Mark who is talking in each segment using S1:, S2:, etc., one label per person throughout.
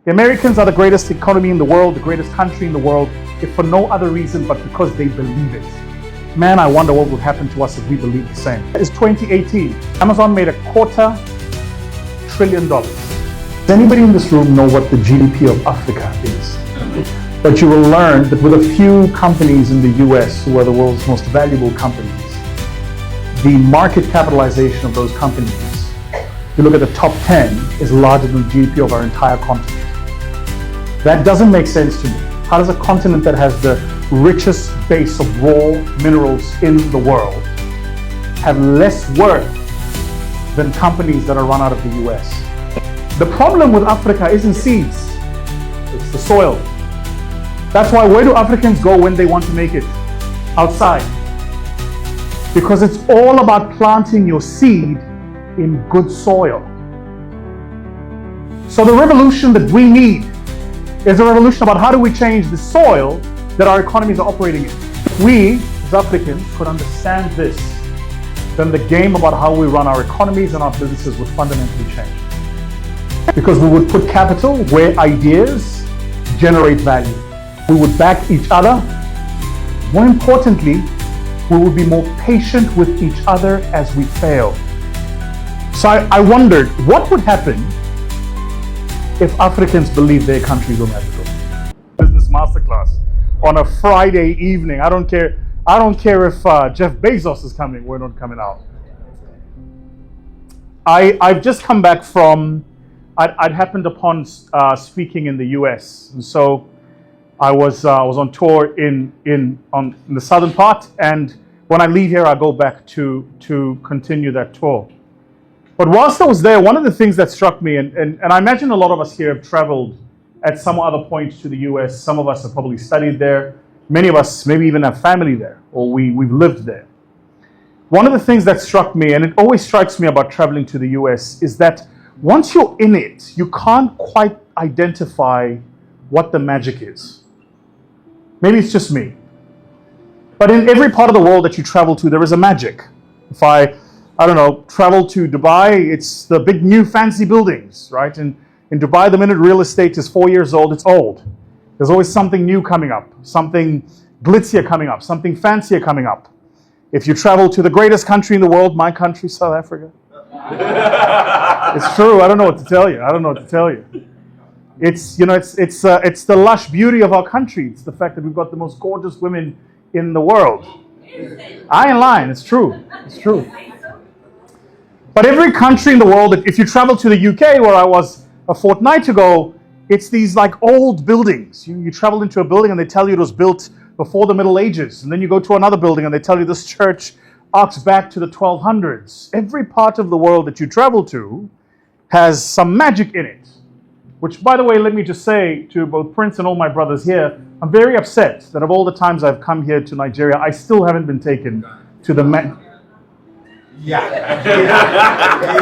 S1: The Americans are the greatest economy in the world, the greatest country in the world, if for no other reason but because they believe it. Man, I wonder what would happen to us if we believe the same. It's 2018. Amazon made $250 billion. Does anybody in this room know what the GDP of Africa is? But you will learn that with a few companies in the US who are the world's most valuable companies, the market capitalization of those companies, if you look at the top 10, is larger than the GDP of our entire continent. That doesn't make sense to me. How does a continent that has the richest base of raw minerals in the world have less worth than companies that are run out of the US? The problem with Africa isn't seeds, it's the soil. That's why where do Africans go when they want to make it? Outside. Because it's all about planting your seed in good soil. So the revolution that we need is a revolution about how do we change the soil that our economies are operating in. If we, as Africans, could understand this, then the game about how we run our economies and our businesses would fundamentally change. Because we would put capital where ideas generate value. We would back each other. More importantly, we would be more patient with each other as we fail. So I wondered, what would happen if Africans believe their countries were magical? Business masterclass on a Friday evening. I don't care if Jeff Bezos is coming. We're not coming out. I've just come back from. I'd happened upon speaking in the US, and so I was on tour in the southern part, and when I leave here, I go back to continue that tour. But whilst I was there, one of the things that struck me, and I imagine a lot of us here have traveled at some other point to the US. Some of us have probably studied there. Many of us maybe even have family there, or we've lived there. One of the things that struck me, and it always strikes me about traveling to the US, is that once you're in it, you can't quite identify what the magic is. Maybe it's just me. But in every part of the world that you travel to, there is a magic. If I don't know, travel to Dubai, it's the big new fancy buildings, right? And in Dubai, the minute real estate is 4 years old, it's old. There's always something new coming up, something glitzier coming up, something fancier coming up. If you travel to the greatest country in the world, my country, South Africa. It's true, I don't know what to tell you. It's the lush beauty of our country. It's the fact that we've got the most gorgeous women in the world. I ain't lying, it's true. But every country in the world, if you travel to the UK, where I was a fortnight ago, it's these like old buildings. You travel into a building and they tell you it was built before the Middle Ages. And then you go to another building and they tell you this church arcs back to the 1200s. Every part of the world that you travel to has some magic in it. Which, by the way, let me just say to both Prince and all my brothers here, I'm very upset that of all the times I've come here to Nigeria, I still haven't been taken to the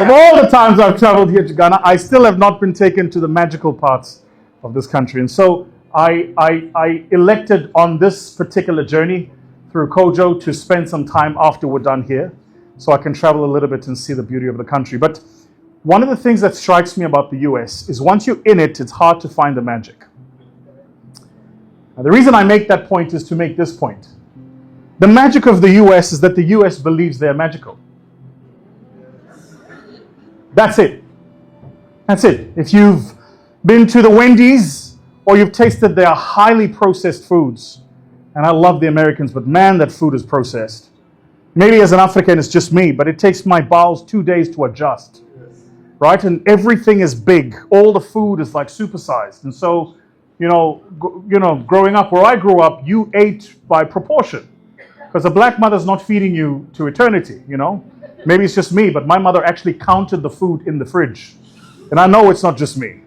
S1: Of all the times I've traveled here to Ghana, I still have not been taken to the magical parts of this country. And so I elected on this particular journey through Kojo to spend some time after we're done here, so I can travel a little bit and see the beauty of the country. But one of the things that strikes me about the US is once you're in it, it's hard to find the magic. Now, the reason I make that point is to make this point. The magic of the US is that the US believes they're magical. That's it. If you've been to the Wendy's or you've tasted their highly processed foods, and I love the Americans, but man, that food is processed. Maybe as an African, it's just me, but it takes my bowels 2 days to adjust. Right? And everything is big. All the food is like supersized. And so, growing up where I grew up, you ate by proportion. Because a black mother's not feeding you to eternity, Maybe it's just me, but my mother actually counted the food in the fridge. And I know it's not just me,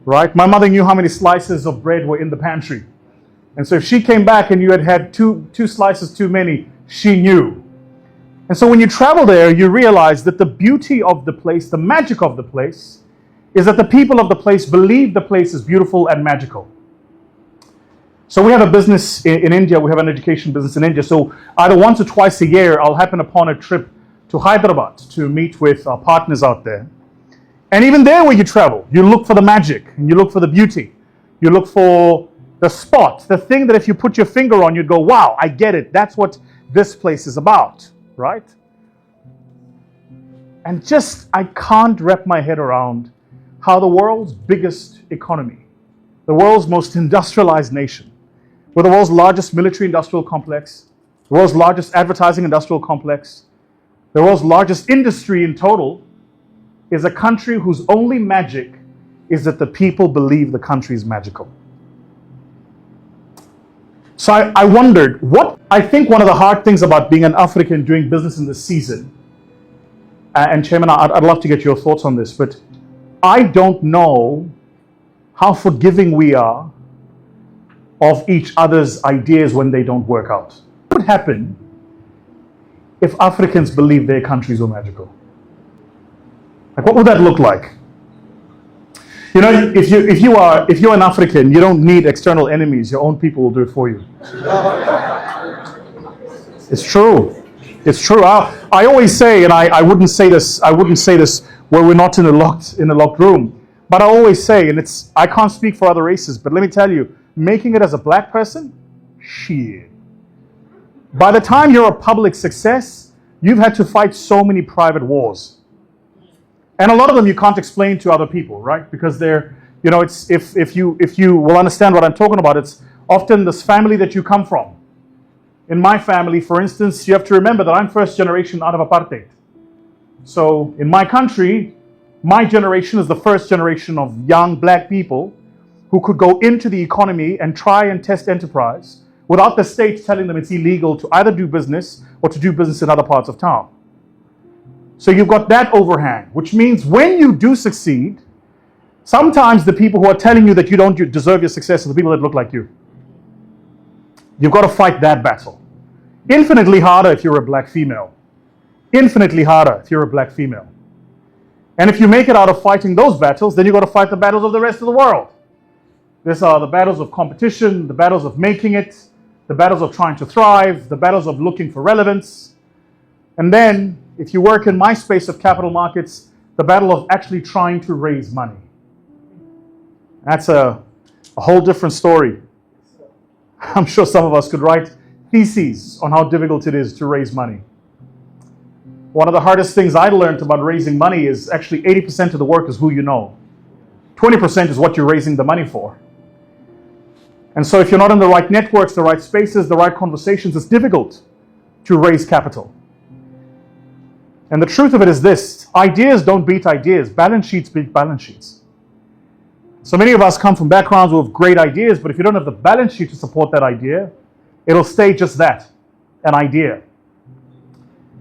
S1: right? My mother knew how many slices of bread were in the pantry. And so if she came back and you had two slices too many, she knew. And so when you travel there, you realize that the beauty of the place, the magic of the place, is that the people of the place believe the place is beautiful and magical. So we have a business in India, we have an education business in India. So either once or twice a year, I'll happen upon a trip to Hyderabad to meet with our partners out there. And even there where you travel, you look for the magic and you look for the beauty. You look for the spot, the thing that if you put your finger on, you'd go, wow, I get it. That's what this place is about, right? And just, I can't wrap my head around how the world's biggest economy, the world's most industrialized nation, with the world's largest military industrial complex, the world's largest advertising industrial complex, the world's largest industry in total, is a country whose only magic is that the people believe the country is magical. So I wondered, I think one of the hard things about being an African doing business in this season, and Chairman, I'd love to get your thoughts on this, but I don't know how forgiving we are of each other's ideas when they don't work out. What would happen if Africans believed their countries were magical? Like, what would that look like? You know, if you're an African, you don't need external enemies. Your own people will do it for you. It's true. It's true. I always say, and I wouldn't say this where we're not in a locked room. But I always say, and I can't speak for other races, but let me tell you, making it as a black person, shit. By the time you're a public success, you've had to fight so many private wars. And a lot of them you can't explain to other people, right? Because they're, you know, it's if you will understand what I'm talking about, it's often this family that you come from. In my family, for instance, you have to remember that I'm first generation out of apartheid. So in my country, my generation is the first generation of young black people who could go into the economy and try and test enterprise without the state telling them it's illegal to either do business or to do business in other parts of town. So you've got that overhang, which means when you do succeed, sometimes the people who are telling you that you don't deserve your success are the people that look like you. You've got to fight that battle. Infinitely harder if you're a black female. Infinitely harder if you're a black female. And if you make it out of fighting those battles, then you've got to fight the battles of the rest of the world. These are the battles of competition, the battles of making it, the battles of trying to thrive, the battles of looking for relevance. And then, if you work in my space of capital markets, the battle of actually trying to raise money. That's a whole different story. I'm sure some of us could write theses on how difficult it is to raise money. One of the hardest things I learned about raising money is actually 80% of the work is who you know. 20% is what you're raising the money for. And so if you're not in the right networks, the right spaces, the right conversations, it's difficult to raise capital. And the truth of it is this: ideas don't beat ideas, balance sheets beat balance sheets. So many of us come from backgrounds with great ideas, but if you don't have the balance sheet to support that idea, it'll stay just that, an idea.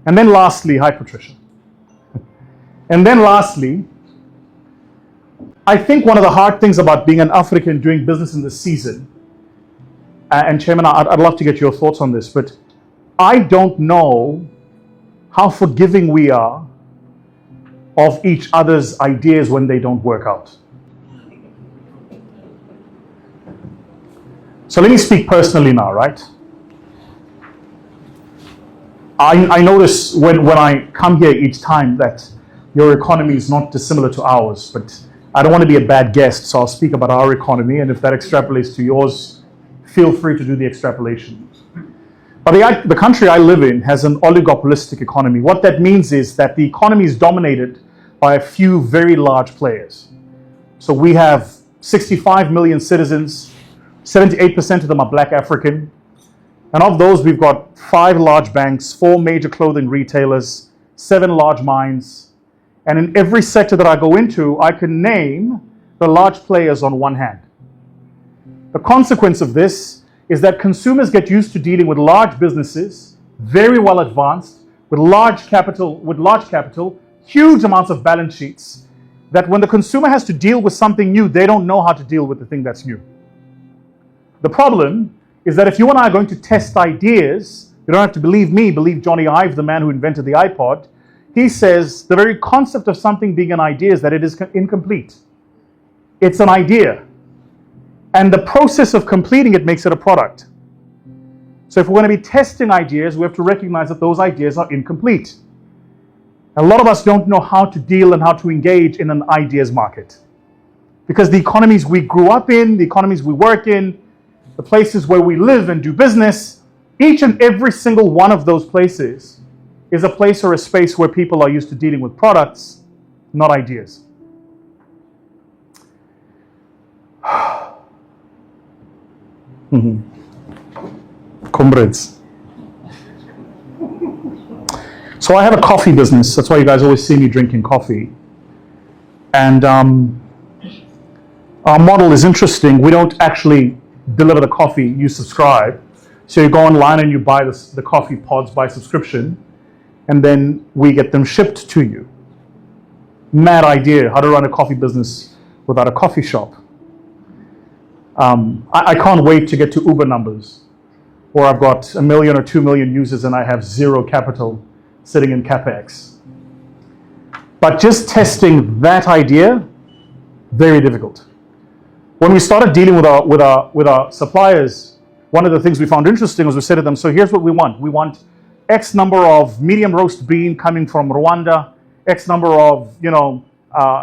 S1: And then lastly, hi Patricia. And then lastly, I think one of the hard things about being an African doing business in this season, and Chairman, I'd love to get your thoughts on this, but I don't know how forgiving we are of each other's ideas when they don't work out. So let me speak personally now, right? I notice when I come here each time that your economy is not dissimilar to ours, but I don't want to be a bad guest, so I'll speak about our economy, and if that extrapolates to yours, feel free to do the extrapolation. But the country I live in has an oligopolistic economy. What that means is that the economy is dominated by a few very large players. So we have 65 million citizens, 78% of them are Black African. And of those, we've got 5 large banks, 4 major clothing retailers, 7 large mines. And in every sector that I go into, I can name the large players on one hand. The consequence of this is that consumers get used to dealing with large businesses, very well advanced, with large capital, huge amounts of balance sheets, that when the consumer has to deal with something new, they don't know how to deal with the thing that's new. The problem is that if you and I are going to test ideas, you don't have to believe me, believe Johnny Ive, the man who invented the iPod. He says the very concept of something being an idea is that it is incomplete. It's an idea. And the process of completing it makes it a product. So if we're going to be testing ideas, we have to recognize that those ideas are incomplete. A lot of us don't know how to deal and how to engage in an ideas market. Because the economies we grew up in, the economies we work in, the places where we live and do business, each and every single one of those places is a place or a space where people are used to dealing with products, not ideas. Comrades. So I have a coffee business. That's why you guys always see me drinking coffee. And our model is interesting. We don't actually deliver the coffee, you subscribe. So you go online and you buy the coffee pods by subscription, and then we get them shipped to you. Mad idea, how to run a coffee business without a coffee shop. I can't wait to get to Uber numbers, where I've got 1 million or 2 million users and I have zero capital sitting in CapEx. But just testing that idea, very difficult. When we started dealing with our suppliers, one of the things we found interesting was we said to them, so here's what we want. We want X number of medium roast bean coming from Rwanda, X number of,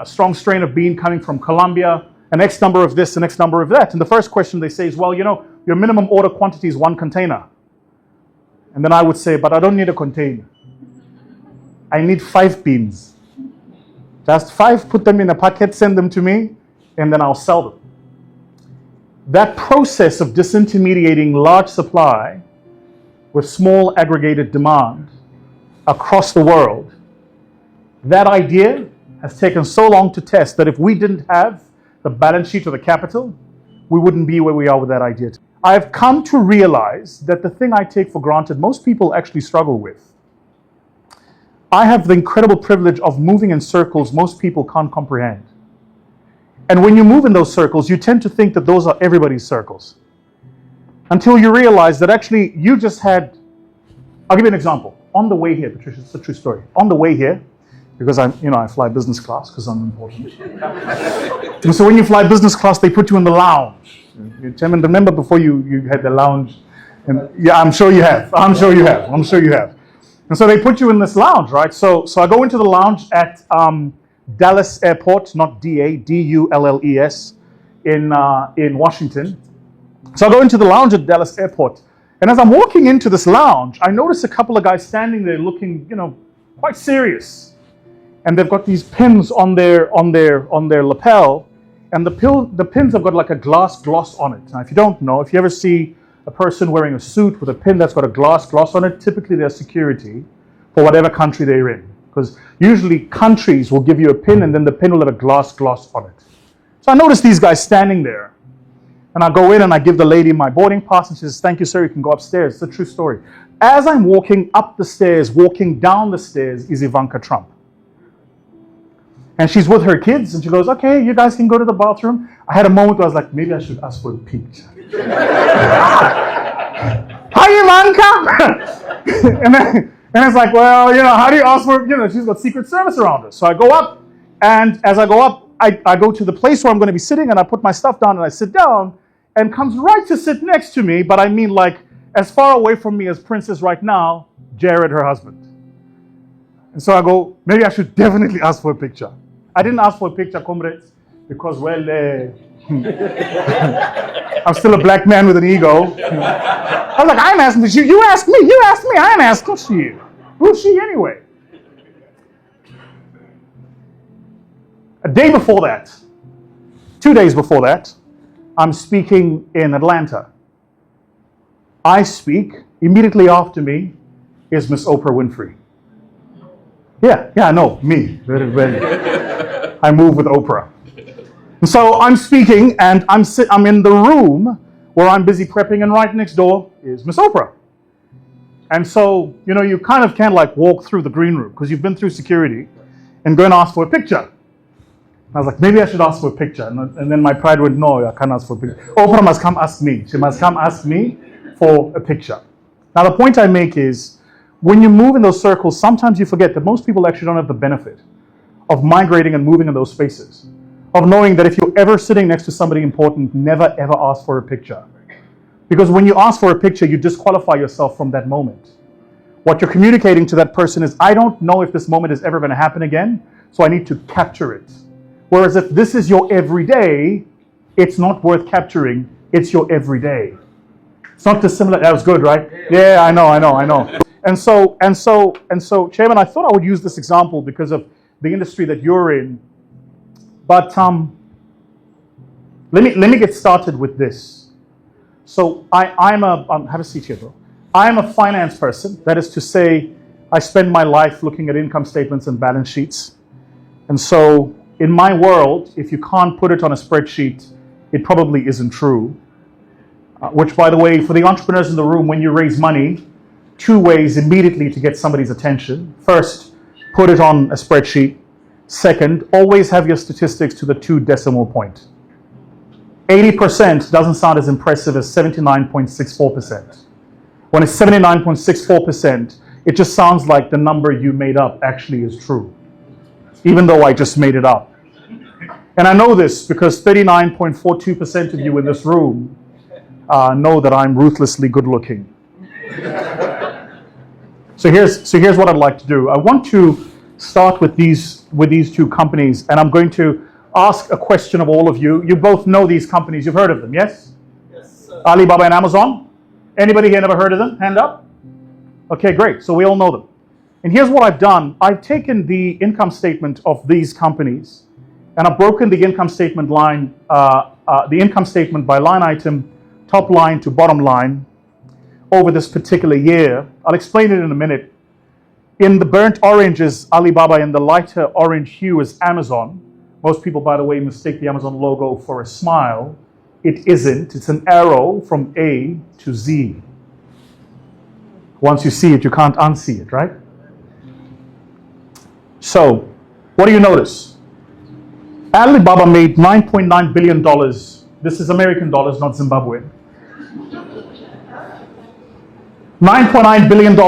S1: strong strain of bean coming from Colombia, and X number of this and X number of that. And the first question they say is, well, your minimum order quantity is 1 container. And then I would say, but I don't need a container. I need 5 beans. Just 5, put them in a packet, send them to me, and then I'll sell them. That process of disintermediating large supply with small aggregated demand across the world, that idea has taken so long to test that if we didn't have the balance sheet or the capital, we wouldn't be where we are with that idea. I've come to realize that the thing I take for granted, most people actually struggle with. I have the incredible privilege of moving in circles most people can't comprehend. And when you move in those circles, you tend to think that those are everybody's circles. Until you realize that actually you just had, I'll give you an example. On the way here, Patricia, it's a true story. On the way here, because I fly business class because I'm important. And so when you fly business class, they put you in the lounge. You remember before you had the lounge? And yeah, I'm sure you have. And so they put you in this lounge, right? So I go into the lounge at Dallas Airport, not D-A, D-U-L-L-E-S, in Washington. So I go into the lounge at Dallas Airport. And as I'm walking into this lounge, I notice a couple of guys standing there looking, quite serious. And they've got these pins on their lapel, and the pins have got like a glass gloss on it. Now, if you don't know, if you ever see a person wearing a suit with a pin that's got a glass gloss on it, typically they're security for whatever country they're in. Because usually countries will give you a pin and then the pin will have a glass gloss on it. So I noticed these guys standing there. And I go in and I give the lady my boarding pass and she says, thank you, sir, you can go upstairs. It's a true story. As I'm walking up the stairs, walking down the stairs is Ivanka Trump. And she's with her kids and she goes, okay, you guys can go to the bathroom. I had a moment where I was like, maybe I should ask for a picture. Hi, Ivanka! and it's like, well, how do you ask for, she's got Secret Service around her. So I go up, and as I go up, I go to the place where I'm going to be sitting, and I put my stuff down, and I sit down, and comes right to sit next to me, but I mean like as far away from me as Prince is right now, Jared, her husband. And so I go, maybe I should definitely ask for a picture. I didn't ask for a picture, comrades, because, well, I'm still a black man with an ego. I was like, I'm asking you ask me, I'm asking you. Who's she anyway? A day before that, 2 days before that, I'm speaking in Atlanta. I speak, immediately after me is Miss Oprah Winfrey. Yeah, I know, me. I move with Oprah. And so I'm speaking, and I'm in the room where I'm busy prepping, and right next door is Miss Oprah. And so, you kind of can't like walk through the green room because you've been through security and go and ask for a picture. And I was like, maybe I should ask for a picture. And then my pride went, no, I can't ask for a picture. Oprah must come ask me. She must come ask me for a picture. Now, the point I make is, when you move in those circles, sometimes you forget that most people actually don't have the benefit of migrating and moving in those spaces, of knowing that if you're ever sitting next to somebody important, never ever ask for a picture. Because when you ask for a picture, you disqualify yourself from that moment. What you're communicating to that person is, I don't know if this moment is ever going to happen again, so I need to capture it. Whereas if this is your everyday, it's not worth capturing, it's your everyday. It's not dissimilar. That was good, right? Yeah, I know. And so, Chairman, I thought I would use this example because of the industry that you're in. But let me get started with this. So have a seat here, bro. I'm a finance person. That is to say, I spend my life looking at income statements and balance sheets. And so in my world, if you can't put it on a spreadsheet, it probably isn't true. Which, by the way, for the entrepreneurs in the room, when you raise money, 2 ways immediately to get somebody's attention. First, put it on a spreadsheet. Second, always have your statistics to the 2 decimal point. 80% doesn't sound as impressive as 79.64%. When it's 79.64%, it just sounds like the number you made up actually is true, even though I just made it up. And I know this because 39.42% of you in this room know that I'm ruthlessly good looking. So here's what I'd like to do. I want to start with these 2 companies, and I'm going to ask a question of all of you. You both know these companies. You've heard of them, yes?
S2: Yes, sir.
S1: Alibaba and Amazon. Anybody here never heard of them? Hand up. Okay, great. So we all know them. And here's what I've done. I've taken the income statement of these companies, and I've broken the income statement line, the income statement by line item, top line to bottom line, over this particular year. I'll explain it in a minute. In the burnt orange is Alibaba, in the lighter orange hue is Amazon. Most people, by the way, mistake the Amazon logo for a smile. It isn't. It's an arrow from A to Z. Once you see it, you can't unsee it, right? So, what do you notice? Alibaba made $9.9 billion. This is American dollars, not Zimbabwean. $9.9 billion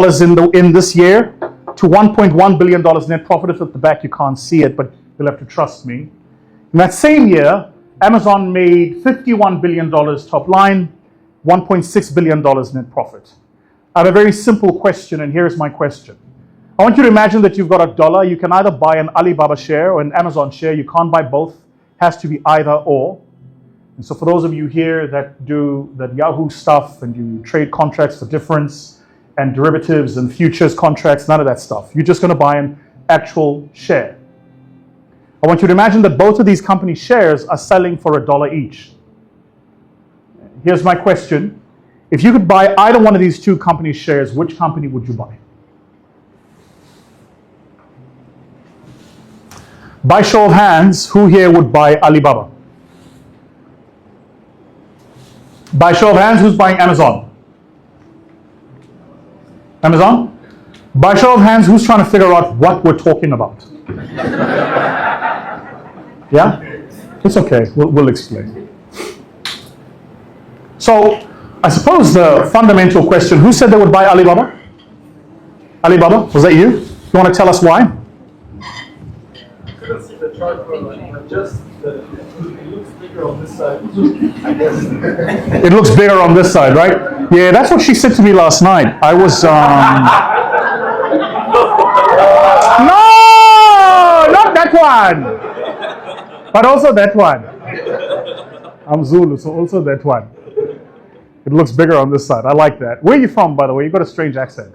S1: in this year to $1.1 billion net profit. If at the back you can't see it, but you'll have to trust me. In that same year, Amazon made $51 billion top line, $1.6 billion net profit. I have a very simple question, and here's my question. I want you to imagine that you've got $1. You can either buy an Alibaba share or an Amazon share. You can't buy both. It has to be either or. And so for those of you here that do that Yahoo stuff and you trade contracts for difference and derivatives and futures contracts, none of that stuff. You're just going to buy an actual share. I want you to imagine that both of these company shares are selling for $1 each. Here's my question. If you could buy either one of these 2 company shares, which company would you buy? By show of hands, who here would buy Alibaba? By show of hands, who's buying Amazon? Amazon? By show of hands, who's trying to figure out what we're talking about? Yeah? It's okay. We'll explain. So, I suppose the fundamental question, who said they would buy Alibaba? Alibaba? Was that you? You want to tell us why?
S2: I couldn't see the chart well, but just it looks bigger on this side, I guess.
S1: It looks bigger on this side, right? Yeah, that's what she said to me last night. I was, no, not that one. But also that one. I'm Zulu, so also that one. It looks bigger on this side. I like that. Where are you from, by the way? You've got a strange accent.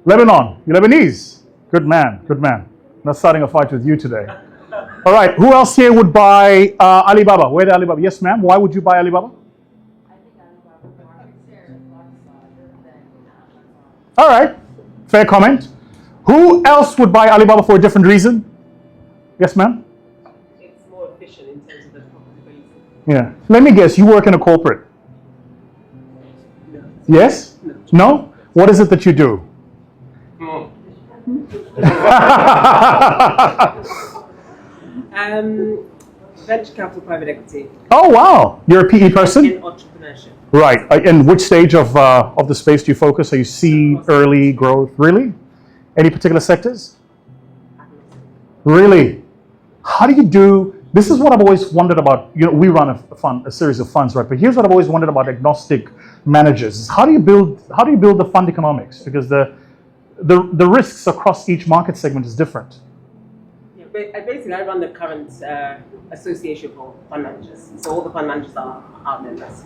S1: Lebanon. You're Lebanese. Good man, good man. I'm not starting a fight with you today. All right, who else here would buy Alibaba? Where the Alibaba? Yes, ma'am. Why would you buy Alibaba?
S3: I think Alibaba's market share is much larger than Amazon.
S1: All right, fair comment. Who else would buy Alibaba for a different reason? Yes, ma'am.
S4: It's more efficient in terms of the profitability.
S1: Yeah. Let me guess. You work in a corporate.
S4: No.
S1: Yes? No? What is it that you do?
S4: Venture capital, private equity,
S1: Oh, wow. You're a PE person?
S4: in entrepreneurship.
S1: Right. In which stage of the space do you focus? Are you seed, early, growth? Really? Any particular sectors? Really? How do you do? This is what I've always wondered about. You know, we run a series of funds, right? But here's what I've always wondered about agnostic managers: is how do you build the fund economics? Because the the risks across each market segment is different.
S4: Yeah, basically, I run the current association for fund managers. So all the fund managers are our members.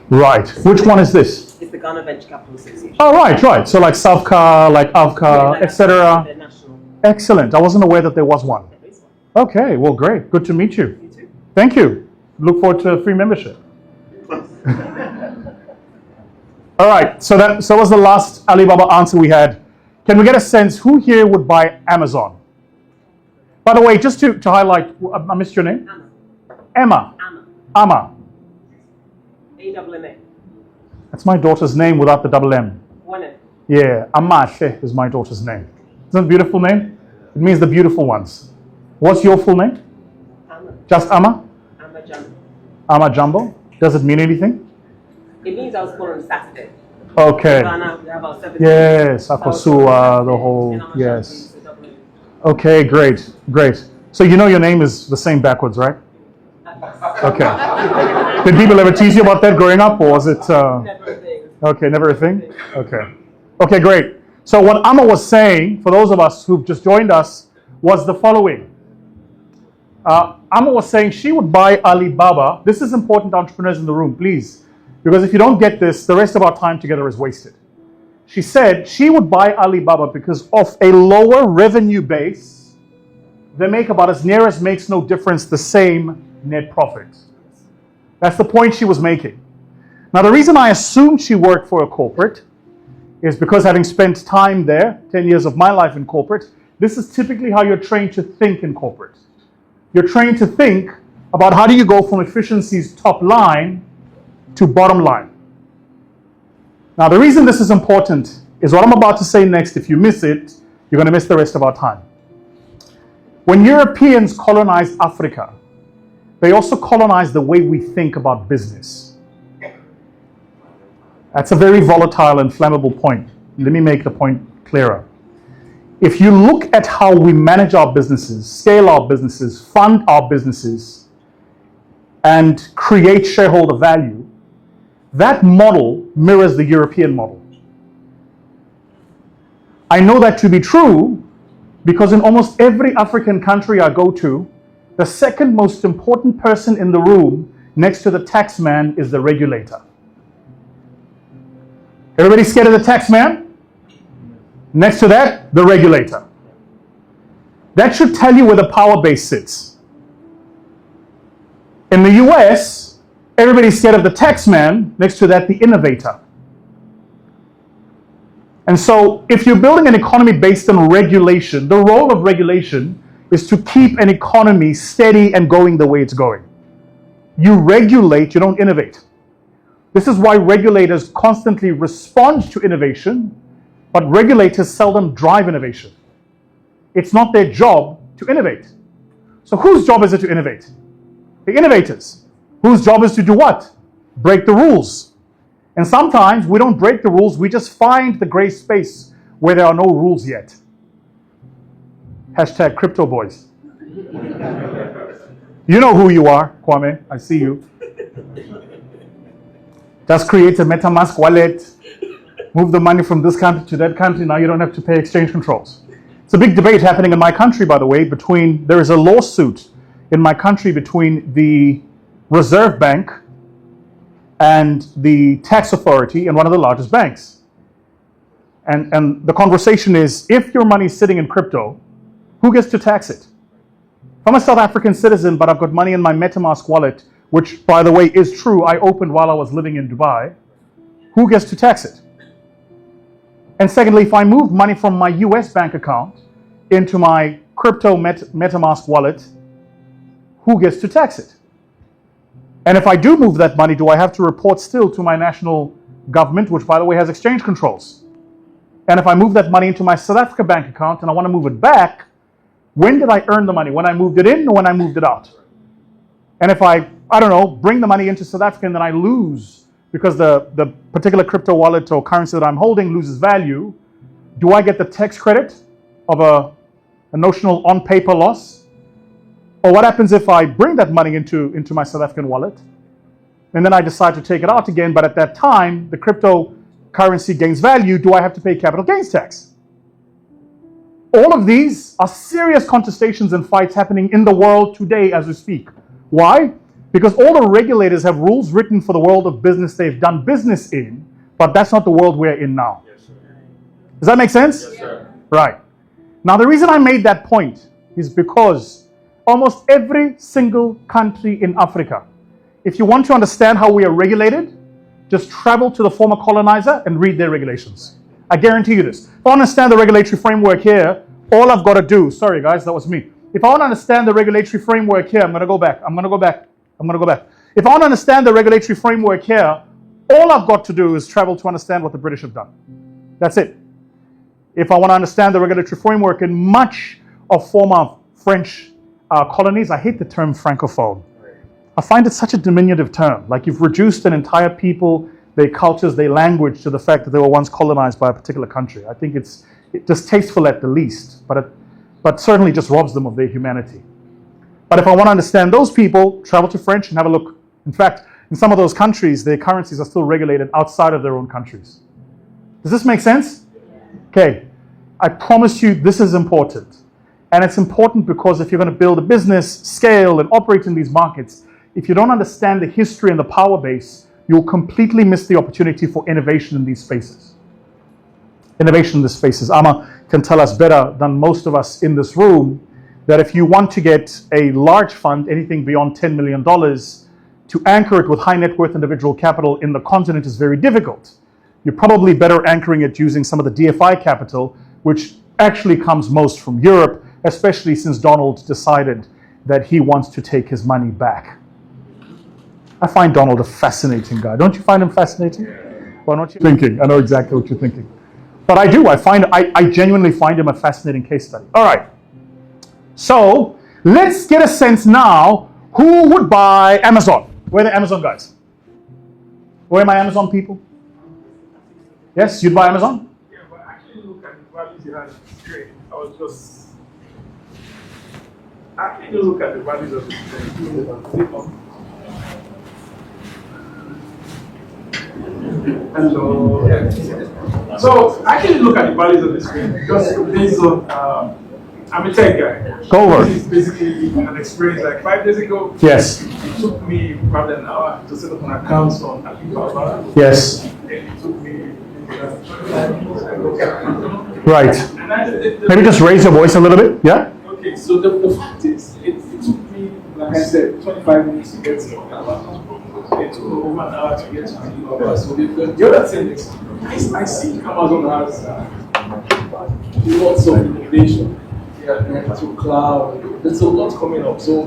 S1: Right. Which one is this?
S4: It's the Ghana Venture Capital Association.
S1: Oh, right. So like Savka, like Avka, etc.
S4: The national.
S1: Excellent. I wasn't aware that there was one.
S4: There is one.
S1: Okay, well, great. Good to meet you.
S4: You too.
S1: Thank you. Look forward to a free membership. All right, so that was the last Alibaba answer we had. Can we get a sense who here would buy Amazon? By the way, just to highlight, I missed your name?
S4: Amma.
S1: Amma.
S4: A-double-M-A.
S1: That's my daughter's name without the double M.
S4: One M.
S1: Yeah, Amahle is my daughter's name. Isn't that a beautiful name? It means the beautiful ones. What's your full name?
S4: Amma.
S1: Just Amma?
S4: Amma Jumbo.
S1: Amma Jumbo? Does it mean anything?
S4: It means I was born on Saturday.
S1: Okay.
S4: Ghana, we have our 17.
S1: Yes, Akosua, the whole,
S4: And Amma Jumbo
S1: yes.
S4: is the double M.
S1: Okay, great. So you know your name is the same backwards, right? Okay. Did people ever tease you about that growing up, or was it?
S4: Never a thing.
S1: Okay, never a thing? Okay. Okay, great. So what Amma was saying, for those of us who've just joined us, was the following. Amma was saying she would buy Alibaba. This is important, entrepreneurs in the room, please. Because if you don't get this, the rest of our time together is wasted. She said she would buy Alibaba because of a lower revenue base. They make about, as near as makes no difference, the same net profit. That's the point she was making. Now, the reason I assumed she worked for a corporate is because, having spent time there, 10 years of my life in corporate, this is typically how you're trained to think in corporate. You're trained to think about how do you go from efficiency's top line to bottom line. Now, the reason this is important is what I'm about to say next. If you miss it, you're going to miss the rest of our time. When Europeans colonized Africa, they also colonized the way we think about business. That's a very volatile and flammable point. Let me make the point clearer. If you look at how we manage our businesses, scale our businesses, fund our businesses, and create shareholder value, that model mirrors the European model. I know that to be true because in almost every African country I go to, the second most important person in the room next to the tax man is the regulator. Everybody scared of the tax man? Next to that, the regulator. That should tell you where the power base sits. In the US, everybody's scared of the tax man, next to that, the innovator. And so, if you're building an economy based on regulation, the role of regulation is to keep an economy steady and going the way it's going. You regulate, you don't innovate. This is why regulators constantly respond to innovation, but regulators seldom drive innovation. It's not their job to innovate. So whose job is it to innovate? The innovators. Whose job is to do what? Break the rules. And sometimes we don't break the rules, we just find the gray space where there are no rules yet. Hashtag crypto boys. You know who you are, Kwame. I see you. Just create a MetaMask wallet, move the money from this country to that country, now you don't have to pay exchange controls. It's a big debate happening in my country, by the way, there is a lawsuit in my country between the Reserve Bank and the tax authority and one of the largest banks. And the conversation is, if your money is sitting in crypto, who gets to tax it? If I'm a South African citizen, but I've got money in my MetaMask wallet, which, by the way, is true, I opened while I was living in Dubai, who gets to tax it? And secondly, if I move money from my US bank account into my crypto MetaMask wallet, who gets to tax it? And if I do move that money, do I have to report still to my national government, which, by the way, has exchange controls? And if I move that money into my South Africa bank account and I want to move it back, when did I earn the money? When I moved it in or when I moved it out? And if I don't know, bring the money into South Africa and then I lose because the particular crypto wallet or currency that I'm holding loses value, do I get the tax credit of a notional on-paper loss? Or what happens if I bring that money into my South African wallet and then I decide to take it out again, but at that time, the cryptocurrency gains value, do I have to pay capital gains tax? All of these are serious contestations and fights happening in the world today as we speak. Why? Because all the regulators have rules written for the world of business they've done business in, but that's not the world we're in now.
S2: Yes, sir.
S1: Does that make sense?
S2: Yes, sir.
S1: Right. Now, the reason I made that point is because almost every single country in Africa, if you want to understand how we are regulated, just travel to the former colonizer and read their regulations. I guarantee you this. If I understand the regulatory framework here, all I've got to do, sorry guys, that was me. If I want to understand the regulatory framework here, I'm going to go back. If I want to understand the regulatory framework here, all I've got to do is travel to understand what the British have done. That's it. If I want to understand the regulatory framework in much of former French colonies, I hate the term francophone. I find it such a diminutive term. Like you've reduced an entire people, their cultures, their language to the fact that they were once colonized by a particular country. I think it's distasteful at the least, but certainly just robs them of their humanity. But if I want to understand those people, travel to French and have a look. In fact, in some of those countries, their currencies are still regulated outside of their own countries. Does this make sense? Okay, I promise you this is important. And it's important because if you're going to build a business, scale, and operate in these markets, if you don't understand the history and the power base, you'll completely miss the opportunity for innovation in these spaces. Innovation in these spaces. Amma can tell us better than most of us in this room that if you want to get a large fund, anything beyond $10 million, to anchor it with high net worth individual capital in the continent is very difficult. You're probably better anchoring it using some of the DFI capital, which actually comes most from Europe, especially since Donald decided that he wants to take his money back. I find Donald a fascinating guy. Don't you find him fascinating? Why don't you thinking? I know exactly what you're thinking. But I do. I genuinely find him a fascinating case study. All right. So let's get a sense now, who would buy Amazon? Where are the Amazon guys? Where are my Amazon people? Yes, you'd buy Amazon?
S2: Yeah, but actually look at the values you had in the screen. I actually look at the values of the screen. Hello. Yeah. So actually look at the values of the screen just based on I'm a tech guy.
S1: Go over.
S2: This is basically an experience like 5 days ago.
S1: Yes.
S2: It took me probably an hour to set up an account on Alibaba.
S1: Yes.
S2: And it took me
S1: Right. Maybe just raise your voice a little bit. Yeah?
S2: Okay, so the fact is, it took me, like I said, 25 minutes to get to Alibaba. It took over an hour to get to Alibaba. So the other thing is, I see Amazon has lots of innovation. Yeah, to cloud. There's a lot coming up. So,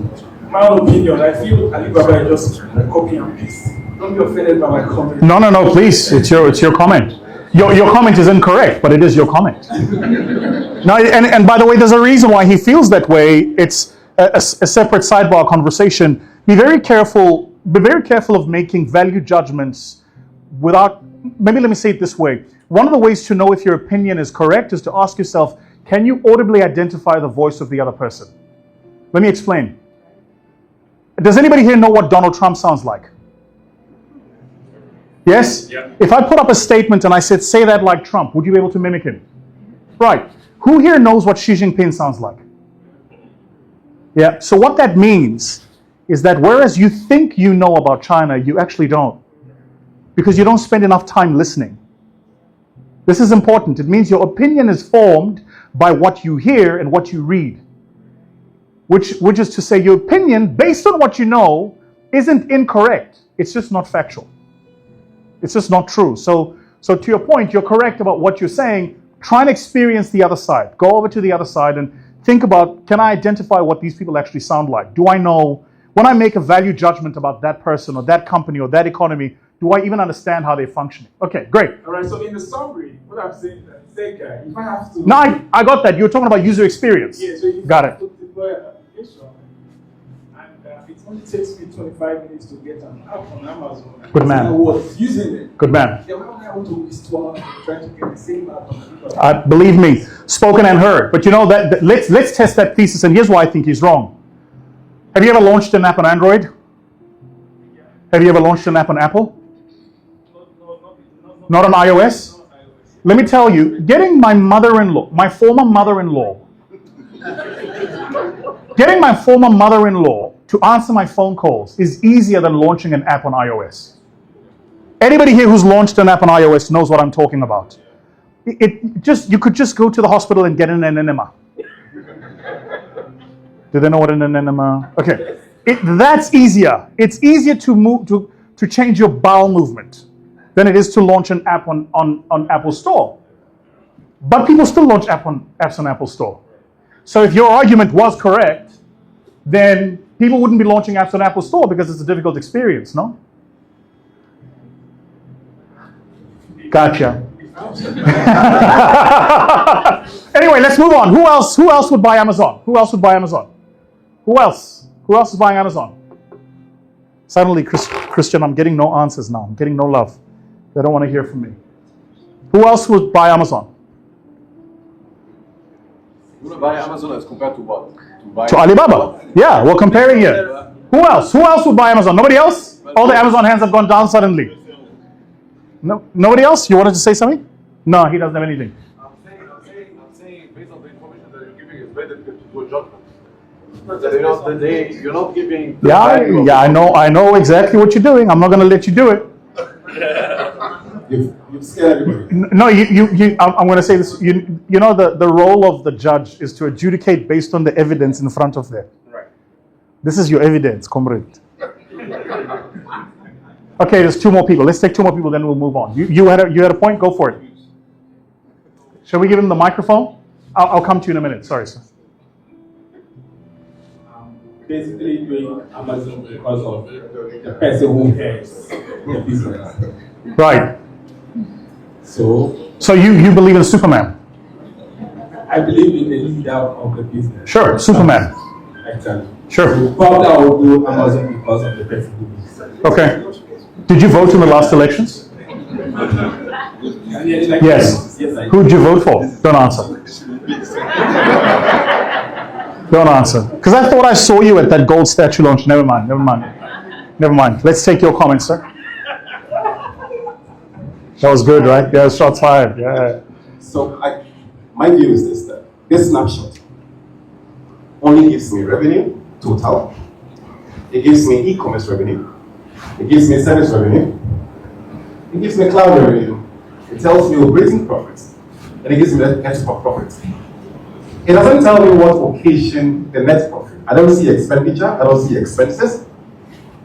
S2: my opinion, I feel Alibaba is just a copy and paste. Don't be offended by my comment.
S1: No, please. It's your comment. Your comment is incorrect, but it is your comment. No, and by the way, there's a reason why he feels that way. It's a separate sidebar conversation. Be very careful of making value judgments without, maybe let me say it this way. One of the ways to know if your opinion is correct is to ask yourself, can you audibly identify the voice of the other person? Let me explain. Does anybody here know what Donald Trump sounds like? Yes?
S2: Yeah.
S1: If I put up a statement and I said, say that like Trump, would you be able to mimic him? Right. Who here knows what Xi Jinping sounds like? Yeah. So what that means is that whereas you think you know about China, you actually don't. Because you don't spend enough time listening. This is important. It means your opinion is formed by what you hear and what you read. Which is to say your opinion, based on what you know, isn't incorrect. It's just not factual. It's just not true. So to your point, you're correct about what you're saying. Try and experience the other side. Go over to the other side and think about, can I identify what these people actually sound like? Do I know, when I make a value judgment about that person or that company or that economy, do I even understand how they're functioning? Okay, great.
S2: All right, so in the summary, what I'm saying is that, if I have to...
S1: No, I got that. You're talking about user experience.
S2: Yeah, so if
S1: Got
S2: I
S1: it.
S2: have to deploy an application, and it only takes me 25 minutes to get an app on Amazon.
S1: Good man.
S2: I was using it.
S1: Good man.
S2: Yeah, why would I want to waste 2 hours trying to get the same app on Amazon?
S1: Believe me, spoken and heard. But you know that let's test that thesis, and here's why I think he's wrong. Have you ever launched an app on Android?
S2: Yeah.
S1: Have you ever launched an app on Apple?
S2: Not
S1: Not on iOS?
S2: Not iOS.
S1: Let me tell you, getting my former mother-in-law, Getting my former mother-in-law to answer my phone calls is easier than launching an app on iOS. Anybody here who's launched an app on iOS knows what I'm talking about. You could just go to the hospital and get an enema. Do they know what an enema? Okay, that's easier. It's easier to move to change your bowel movement than it is to launch an app on Apple Store. But people still launch apps on Apple Store. So if your argument was correct, then people wouldn't be launching apps on Apple Store because it's a difficult experience, no? Gotcha. Anyway, let's move on. Who else would buy Amazon? Who else would buy Amazon? Who else? Who else is buying Amazon? Suddenly, Christian, I'm getting no answers now. I'm getting no love. They don't want to hear from me. Who else would buy Amazon?
S5: You want to buy Amazon as compared to what?
S1: To Alibaba. Yeah, we're comparing here. Who else? Who else would buy Amazon? Nobody else? All the Amazon hands have gone down suddenly. No, nobody else? You wanted to say something? No, he doesn't have anything.
S5: I'm saying, based on the information that you're giving, it's very difficult to do a judgment. At the end of the day, you're not giving.
S1: Yeah, I know exactly what you're doing. I'm not going to let you do it.
S5: You've scared everybody.
S1: No, I'm going to say this. You know, the role of the judge is to adjudicate based on the evidence in front of them.
S5: Right.
S1: This is your evidence, comrade. Okay, there's two more people. Let's take two more people, then we'll move on. You had a point? Go for it. Shall we give him the microphone? I'll come to you in a minute. Sorry, sir.
S2: Basically doing Amazon because of the person who has the business.
S1: Right.
S2: So
S1: you believe in Superman?
S2: I believe in the leader of the business.
S1: Sure, Superman.
S2: Actually.
S1: Sure.
S2: So probably I will do Amazon because of the person who is.
S1: Okay. Did you vote in the last elections? Yes.
S2: Yes, I
S1: Who did you vote for? Don't answer. Don't answer. Because I thought I saw you at that gold statue launch. Never mind. Let's take your comments, sir. That was good, right? Yeah, shots fired. Yeah.
S6: So my view is this: that this snapshot only gives me revenue total. It gives me e-commerce revenue. It gives me service revenue. It gives me cloud revenue. It tells me operating profits, and it gives me net export profits. It doesn't tell me what occasioned the net profit. I don't see expenditure. I don't see expenses.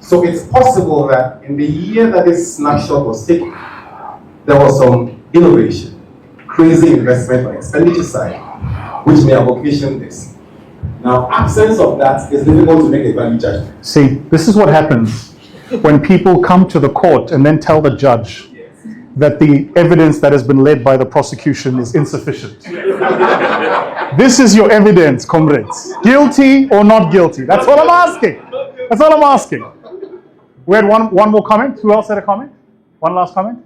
S6: So it's possible that in the year that this snapshot was taken, there was some innovation, crazy investment on expenditure side, which may have occasioned this. Now, absence of that is difficult to make a value judgment.
S1: See, this is what happens when people come to the court and then tell the judge that the evidence that has been led by the prosecution is insufficient. This is your evidence, comrades. Guilty or not guilty? That's all I'm asking. We had one more comment. Who else had a comment? One last comment?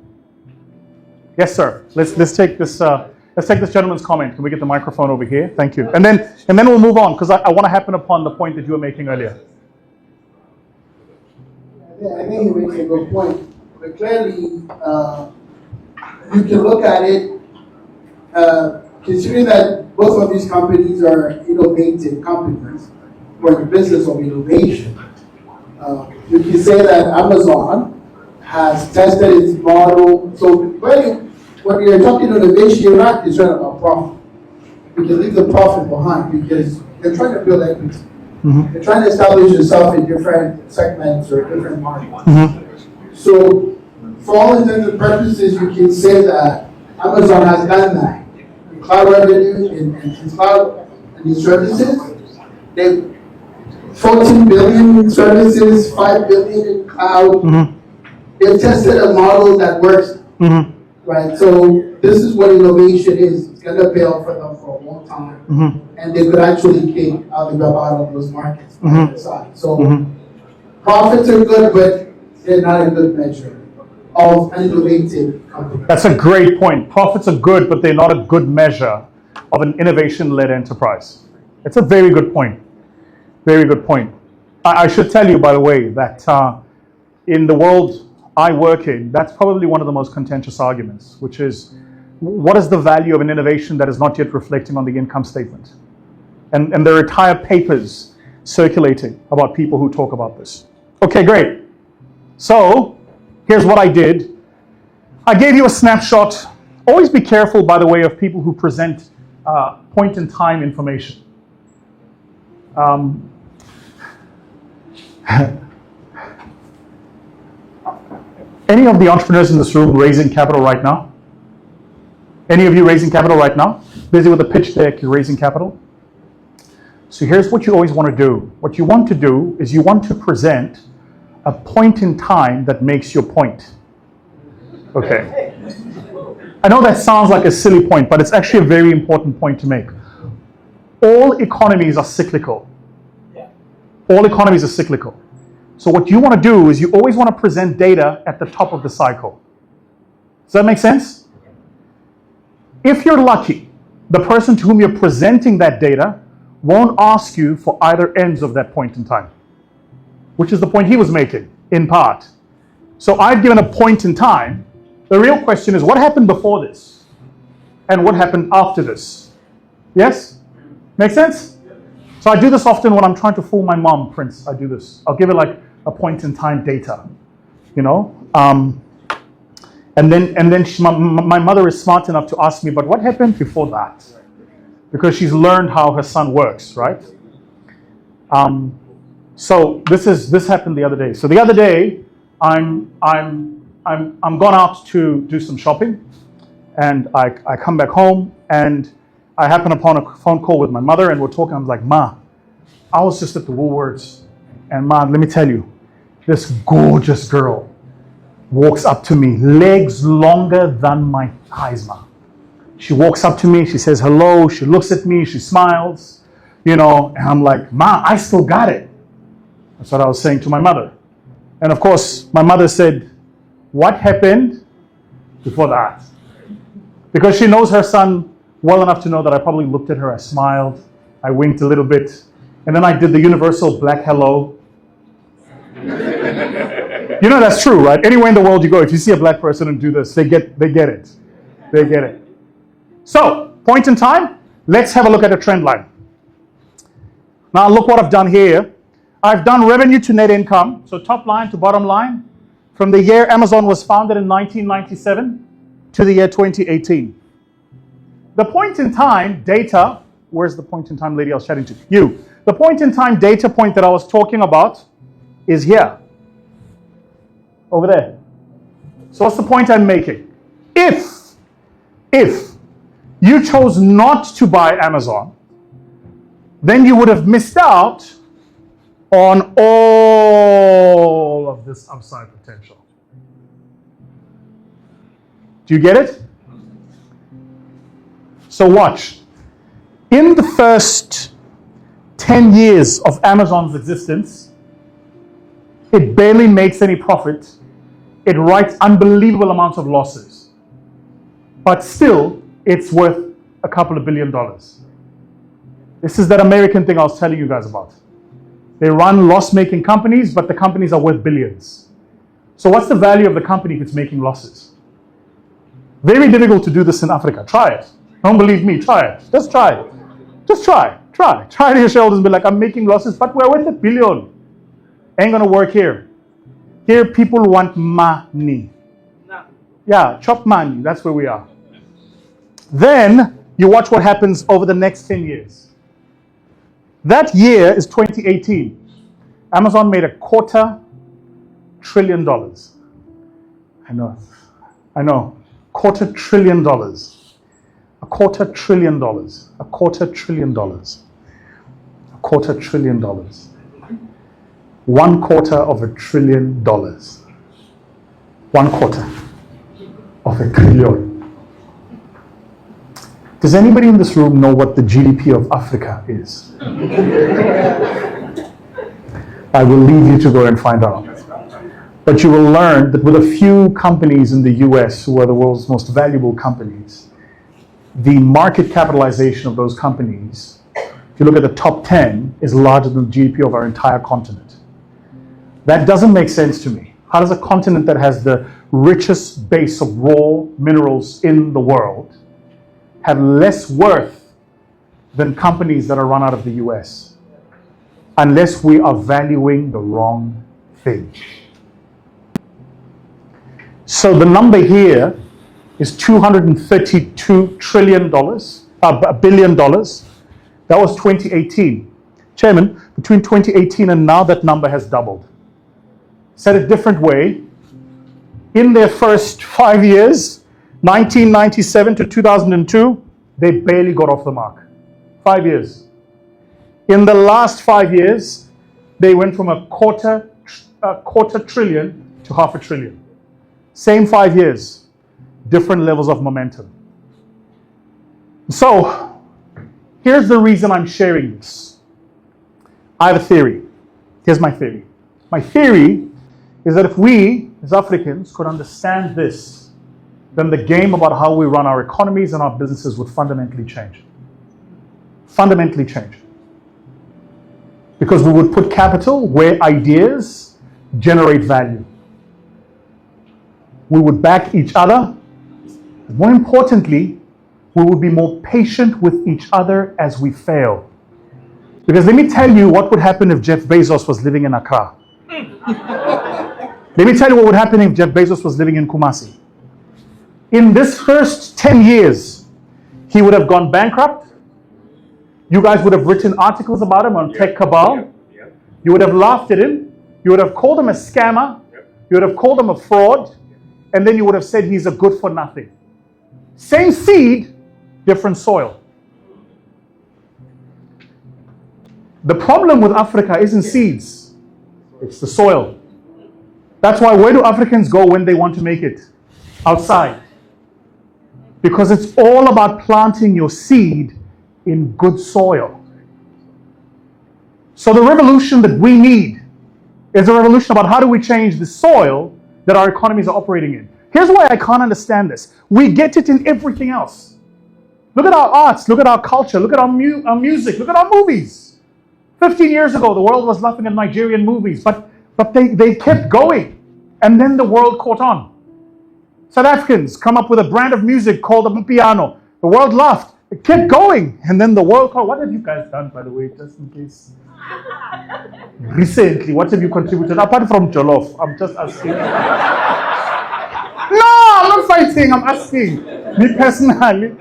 S1: Yes, sir. Let's take this. Let's take this gentleman's comment. Can we get the microphone over here? Thank you. And then we'll move on because I want to happen upon the point that you were making earlier.
S7: Yeah, I think he makes a good point. But clearly, you can look at it, considering that both of these companies are innovative companies for the business of innovation. You can say that Amazon has tested its model. So when you're talking innovation, you're not concerned about profit. You can leave the profit behind because you're trying to build equity. Mm-hmm. You're trying to establish yourself in different segments or different markets. Mm-hmm. So, for all intents and purposes, you can say that Amazon has done that. In cloud revenue, in cloud and in services, they've 14 billion in services, 5 billion in cloud. Mm-hmm. They've tested a model that works. Mm-hmm. Right, so this is what innovation is. It's going to pay off for them for a long time. Mm-hmm. And they could actually kick Alibaba out of those markets on their side. So profits are good, but they're not a good measure of an innovative company.
S1: That's a great point. Profits are good, but they're not a good measure of an innovation-led enterprise. It's a very good point. Very good point. I should tell you, by the way, that in the world I work in, that's probably one of the most contentious arguments, which is, what is the value of an innovation that is not yet reflecting on the income statement? And there are entire papers circulating about people who talk about this. Okay, great. So here's what I did. I gave you a snapshot. Always be careful, by the way, of people who present point-in-time information. Any of the entrepreneurs in this room raising capital right now? Any of you raising capital right now? Busy with a pitch deck, you're raising capital? So here's what you always want to do. What you want to do is you want to present a point in time that makes your point. Okay. I know that sounds like a silly point, but it's actually a very important point to make. All economies are cyclical. All economies are cyclical. So what you want to do is you always want to present data at the top of the cycle. Does that make sense? If you're lucky, the person to whom you're presenting that data won't ask you for either ends of that point in time, which is the point he was making, in part. So I've given a point in time. The real question is, what happened before this? And what happened after this? Yes? Make sense? So I do this often when I'm trying to fool my mom, Prince. I do this. I'll give her like a point in time data, you know? And then my mother is smart enough to ask me, but what happened before that? Because she's learned how her son works, right? So this happened the other day. So the other day, I'm gone out to do some shopping, and I come back home, and I happen upon a phone call with my mother, and we're talking. I'm like, Ma, I was just at the Woolworths, and Ma, let me tell you, this gorgeous girl walks up to me, legs longer than my thighs, Ma. She walks up to me, she says hello, she looks at me, she smiles, you know, and I'm like, Ma, I still got it. That's what I was saying to my mother. And of course, my mother said, what happened before that? Because she knows her son well enough to know that I probably looked at her, I smiled, I winked a little bit, and then I did the universal black hello. You know that's true, right? Anywhere in the world you go, if you see a black person and do this, they get it. They get it. So, point in time, let's have a look at a trend line. Now look what I've done here. I've done revenue to net income, so top line to bottom line, from the year Amazon was founded in 1997 to the year 2018. The point in time data, where's the point in time lady I was chatting to? You. The point in time data point that I was talking about is here. Over there. So what's the point I'm making? If you chose not to buy Amazon, then you would have missed out on all of this upside potential. Do you get it? So watch. In the first 10 years of Amazon's existence, it barely makes any profit. It writes unbelievable amounts of losses. But still, it's worth a couple of $1 billion. This is that American thing I was telling you guys about. They run loss-making companies, but the companies are worth billions. So what's the value of the company if it's making losses? Very difficult to do this in Africa. Try it. Don't believe me, try it. Just try it. Just try. Try to your shareholders and be like, I'm making losses, but we're worth $1 billion. Ain't gonna work here. Here people want money. Yeah, chop money, that's where we are. Then you watch what happens over the next 10 years. That year is 2018. Amazon made $250 billion. I know. $250 billion. $250 billion. $250 billion. $250 billion. $250 billion. $250 billion. Does anybody in this room know what the GDP of Africa is? I will leave you to go and find out. But you will learn that with a few companies in the US who are the world's most valuable companies, the market capitalization of those companies, if you look at the top 10, is larger than the GDP of our entire continent. That doesn't make sense to me. How does a continent that has the richest base of raw minerals in the world have less worth than companies that are run out of the US? unless we are valuing the wrong thing. So the number here is $232 billion. That was 2018. Chairman, between 2018 and now, that number has doubled. Said a different way, in their first 5 years, 1997 to 2002, they barely got off the mark. 5 years. In the last 5 years, they went from a quarter trillion to half a trillion. Same 5 years, different levels of momentum. So, here's the reason I'm sharing this. I have a theory. Here's my theory. My theory is that if we, as Africans, could understand this, then the game about how we run our economies and our businesses would fundamentally change. Fundamentally change. Because we would put capital where ideas generate value. We would back each other. More importantly, we would be more patient with each other as we fail. Because let me tell you what would happen if Jeff Bezos was living in Accra. Let me tell you what would happen if Jeff Bezos was living in Kumasi. In this first 10 years, he would have gone bankrupt. You guys would have written articles about him on Tech Cabal. You would have laughed at him. You would have called him a scammer. You would have called him a fraud. And then you would have said he's a good for nothing. Same seed, different soil. The problem with Africa isn't seeds. It's the soil. That's why, where do Africans go when they want to make it? Outside. Because it's all about planting your seed in good soil. So the revolution that we need is a revolution about how do we change the soil that our economies are operating in. Here's why I can't understand this. We get it in everything else. Look at our arts, look at our culture, look at our music, look at our movies. 15 years ago, the world was laughing at Nigerian movies, but they kept going, and then the world caught on. South Africans come up with a brand of music called the piano. The world laughed. It kept going, and then the world caught. What have you guys done, by the way, just in case? Recently, what have you contributed? Apart from Jollof, I'm just asking. No, I'm not fighting, I'm asking. Me personally.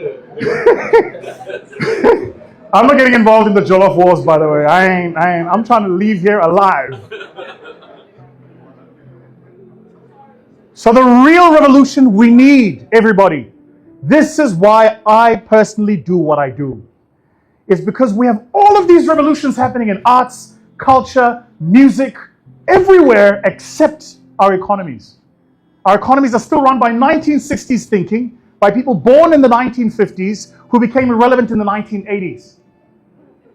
S1: I'm not getting involved in the Jollof wars, by the way. I'm trying to leave here alive. So the real revolution we need, everybody. This is why I personally do what I do. It's because we have all of these revolutions happening in arts, culture, music, everywhere except our economies. Our economies are still run by 1960s thinking, by people born in the 1950s who became irrelevant in the 1980s.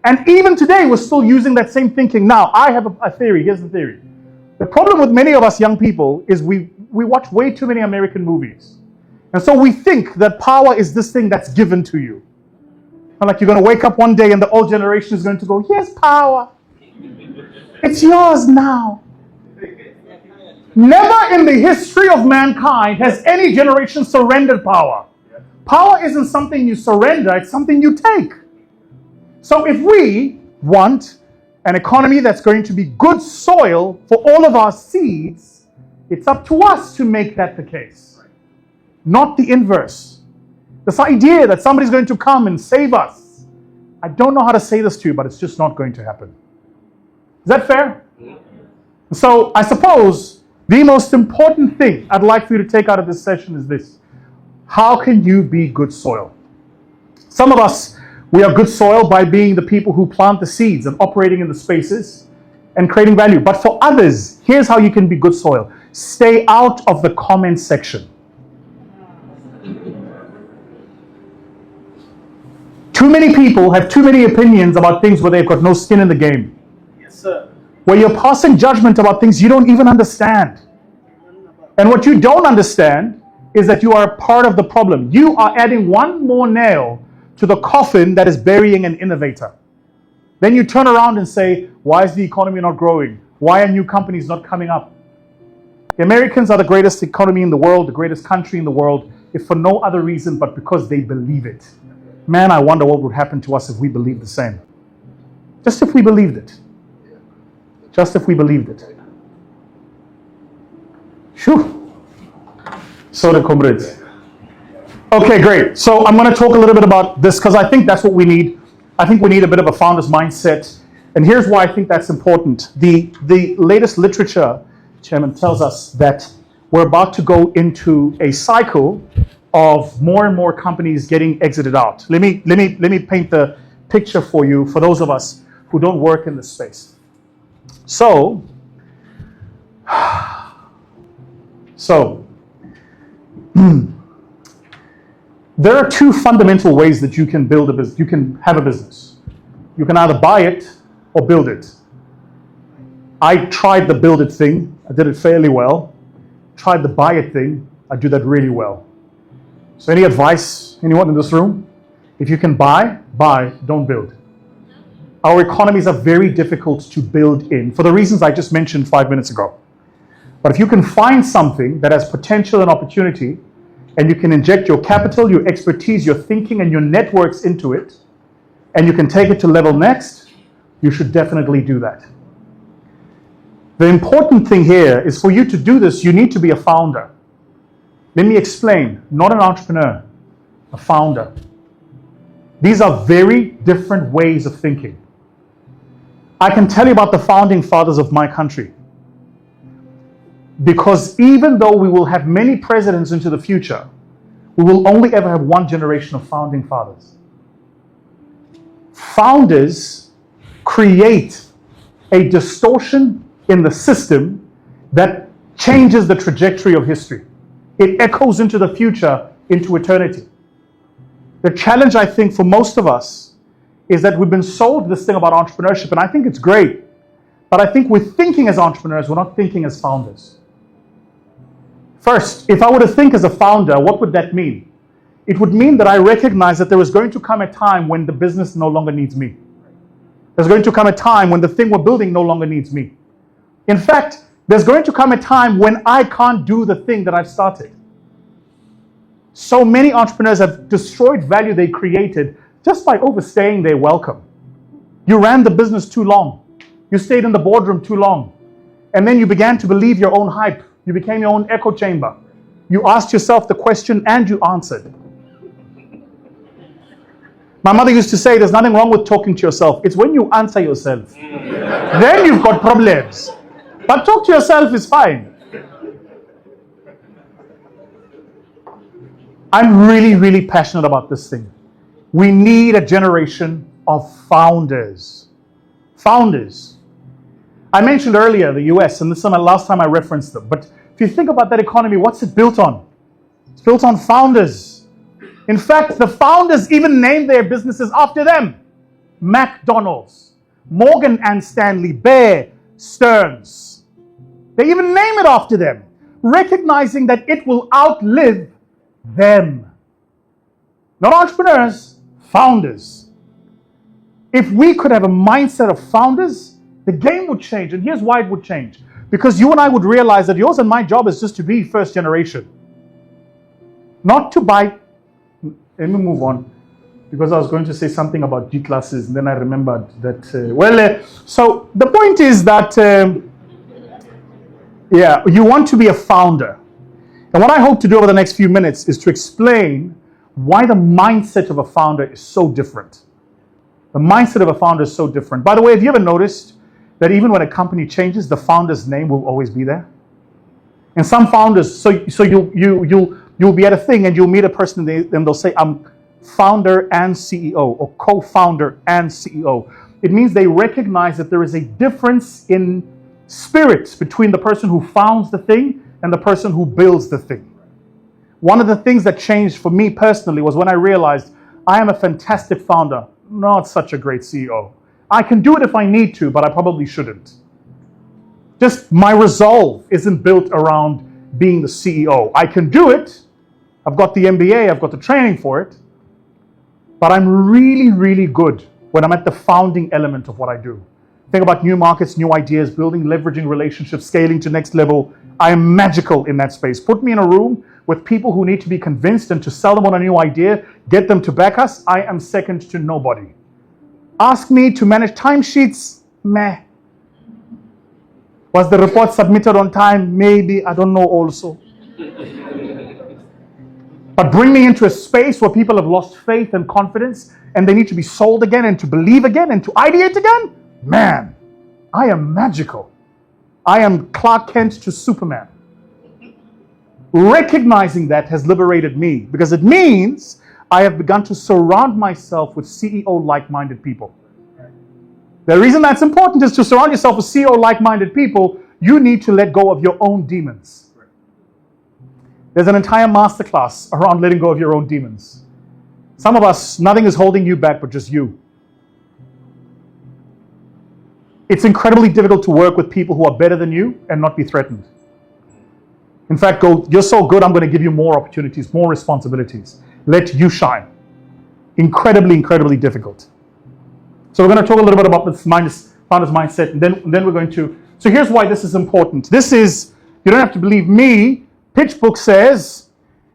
S1: And even today, we're still using that same thinking. Now, I have a theory. Here's the theory. The problem with many of us young people is we watch way too many American movies. And so we think that power is this thing that's given to you. And like you're going to wake up one day and the old generation is going to go, here's power. It's yours now. Never in the history of mankind has any generation surrendered power. Power isn't something you surrender, it's something you take. So if we want an economy that's going to be good soil for all of our seeds, it's up to us to make that the case, not the inverse. This idea that somebody's going to come and save us, I don't know how to say this to you, but it's just not going to happen. Is that fair? So I suppose the most important thing I'd like for you to take out of this session is this. How can you be good soil? Some of us, we are good soil by being the people who plant the seeds and operating in the spaces and creating value. But for others, here's how you can be good soil. Stay out of the comment section. Too many people have too many opinions about things where they've got no skin in the game.
S2: Yes, sir.
S1: Where you're passing judgment about things you don't even understand. And what you don't understand is that you are a part of the problem. You are adding one more nail to the coffin that is burying an innovator. Then you turn around and say, why is the economy not growing? Why are new companies not coming up? The Americans are the greatest economy in the world, the greatest country in the world, if for no other reason but because they believe it. Man, I wonder what would happen to us if we believed the same. Just if we believed it. Just if we believed it. Phew. So the comrades. Okay, great. So I'm going to talk a little bit about this because I think that's what we need. I think we need a bit of a founder's mindset. And here's why I think that's important. The latest literature, Chairman, tells us that we're about to go into a cycle of more and more companies getting exited out. Let me paint the picture for you, for those of us who don't work in this space. So there are two fundamental ways that you can build a business. You can have a business. You can either buy it or build it. I tried the build it thing. I did it fairly well. Tried the buy it thing. I do that really well. So any advice, anyone in this room? If you can buy, don't build. Our economies are very difficult to build in for the reasons I just mentioned 5 minutes ago. But if you can find something that has potential and opportunity, and you can inject your capital, your expertise, your thinking, and your networks into it, and you can take it to level next, you should definitely do that. The important thing here is for you to do this, you need to be a founder. Let me explain. Not an entrepreneur, a founder. These are very different ways of thinking. I can tell you about the founding fathers of my country. Because even though we will have many presidents into the future, we will only ever have one generation of founding fathers. Founders create a distortion in the system that changes the trajectory of history. It echoes into the future, into eternity. The challenge, I think, for most of us is that we've been sold this thing about entrepreneurship, and I think it's great. But I think we're thinking as entrepreneurs, we're not thinking as founders. First, if I were to think as a founder, what would that mean? It would mean that I recognize that there is going to come a time when the business no longer needs me. There's going to come a time when the thing we're building no longer needs me. In fact, there's going to come a time when I can't do the thing that I've started. So many entrepreneurs have destroyed value they created just by overstaying their welcome. You ran the business too long. You stayed in the boardroom too long. And then you began to believe your own hype. You became your own echo chamber. You asked yourself the question and you answered. My mother used to say there's nothing wrong with talking to yourself. It's when you answer yourself. Then you've got problems. But talk to yourself is fine. I'm really, really passionate about this thing. We need a generation of founders. Founders. I mentioned earlier the US, and this is the last time I referenced them. But if you think about that economy, what's it built on? It's built on founders. In fact, the founders even named their businesses after them. McDonald's, Morgan and Stanley, Bear Stearns. They even name it after them, recognizing that it will outlive them. Not entrepreneurs, founders. If we could have a mindset of founders, the game would change. And here's why it would change. Because you and I would realize that yours and my job is just to be first generation. Not to buy. Let me move on. Because I was going to say something about G classes, and then I remembered that. So the point is that, you want to be a founder. And what I hope to do over the next few minutes is to explain why the mindset of a founder is so different. The mindset of a founder is so different. By the way, have you ever noticed that even when a company changes, the founder's name will always be there? And some founders, so you'll be at a thing and you'll meet a person and they'll say, I'm founder and CEO, or co-founder and CEO. It means they recognize that there is a difference in spirit between the person who founds the thing and the person who builds the thing. One of the things that changed for me personally was when I realized I am a fantastic founder, not such a great CEO. I can do it if I need to, but I probably shouldn't. Just my resolve isn't built around being the CEO. I can do it. I've got the MBA, I've got the training for it. But I'm really, really good when I'm at the founding element of what I do. Think about new markets, new ideas, building, leveraging relationships, scaling to next level. I am magical in that space. Put me in a room with people who need to be convinced and to sell them on a new idea, get them to back us. I am second to nobody. Ask me to manage timesheets, meh. Was the report submitted on time? Maybe, I don't know also. But bring me into a space where people have lost faith and confidence and they need to be sold again and to believe again and to ideate again. Man, I am magical. I am Clark Kent to Superman. Recognizing that has liberated me because it means I have begun to surround myself with CEO like-minded people. The reason that's important is to surround yourself with CEO like-minded people. You need to let go of your own demons. There's an entire masterclass around letting go of your own demons. Some of us, nothing is holding you back but just you. It's incredibly difficult to work with people who are better than you and not be threatened. In fact, go, you're so good, I'm going to give you more opportunities, more responsibilities. Let you shine. Incredibly, incredibly difficult. So we're going to talk a little bit about this founder's mindset, and then we're going to... So here's why this is important. This is, you don't have to believe me, PitchBook says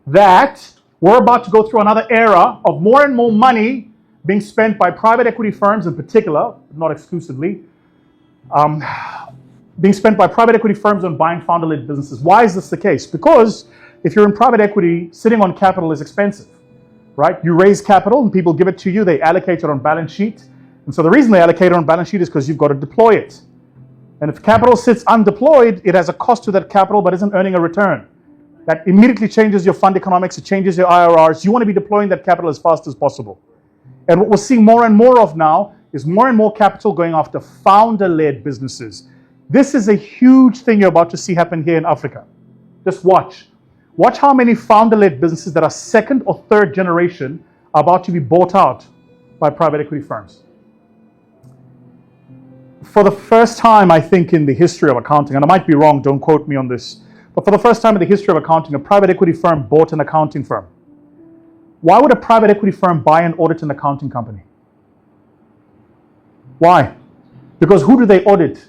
S1: that we're about to go through another era of more and more money being spent by private equity firms in particular, not exclusively, being spent by private equity firms on buying founder-led businesses. Why is this the case? Because if you're in private equity, sitting on capital is expensive, right? You raise capital and people give it to you, they allocate it on balance sheet. And so the reason they allocate it on balance sheet is because you've got to deploy it. And if capital sits undeployed, it has a cost to that capital but isn't earning a return. That immediately changes your fund economics, it changes your IRRs. You want to be deploying that capital as fast as possible. And what we're seeing more and more of now is more and more capital going after founder-led businesses. This is a huge thing you're about to see happen here in Africa. Just watch. Watch how many founder-led businesses that are second or third generation are about to be bought out by private equity firms. For the first time, I think, in the history of accounting, and I might be wrong, don't quote me on this, but for the first time in the history of accounting, a private equity firm bought an accounting firm. Why would a private equity firm buy and audit an accounting company? Why? Because who do they audit?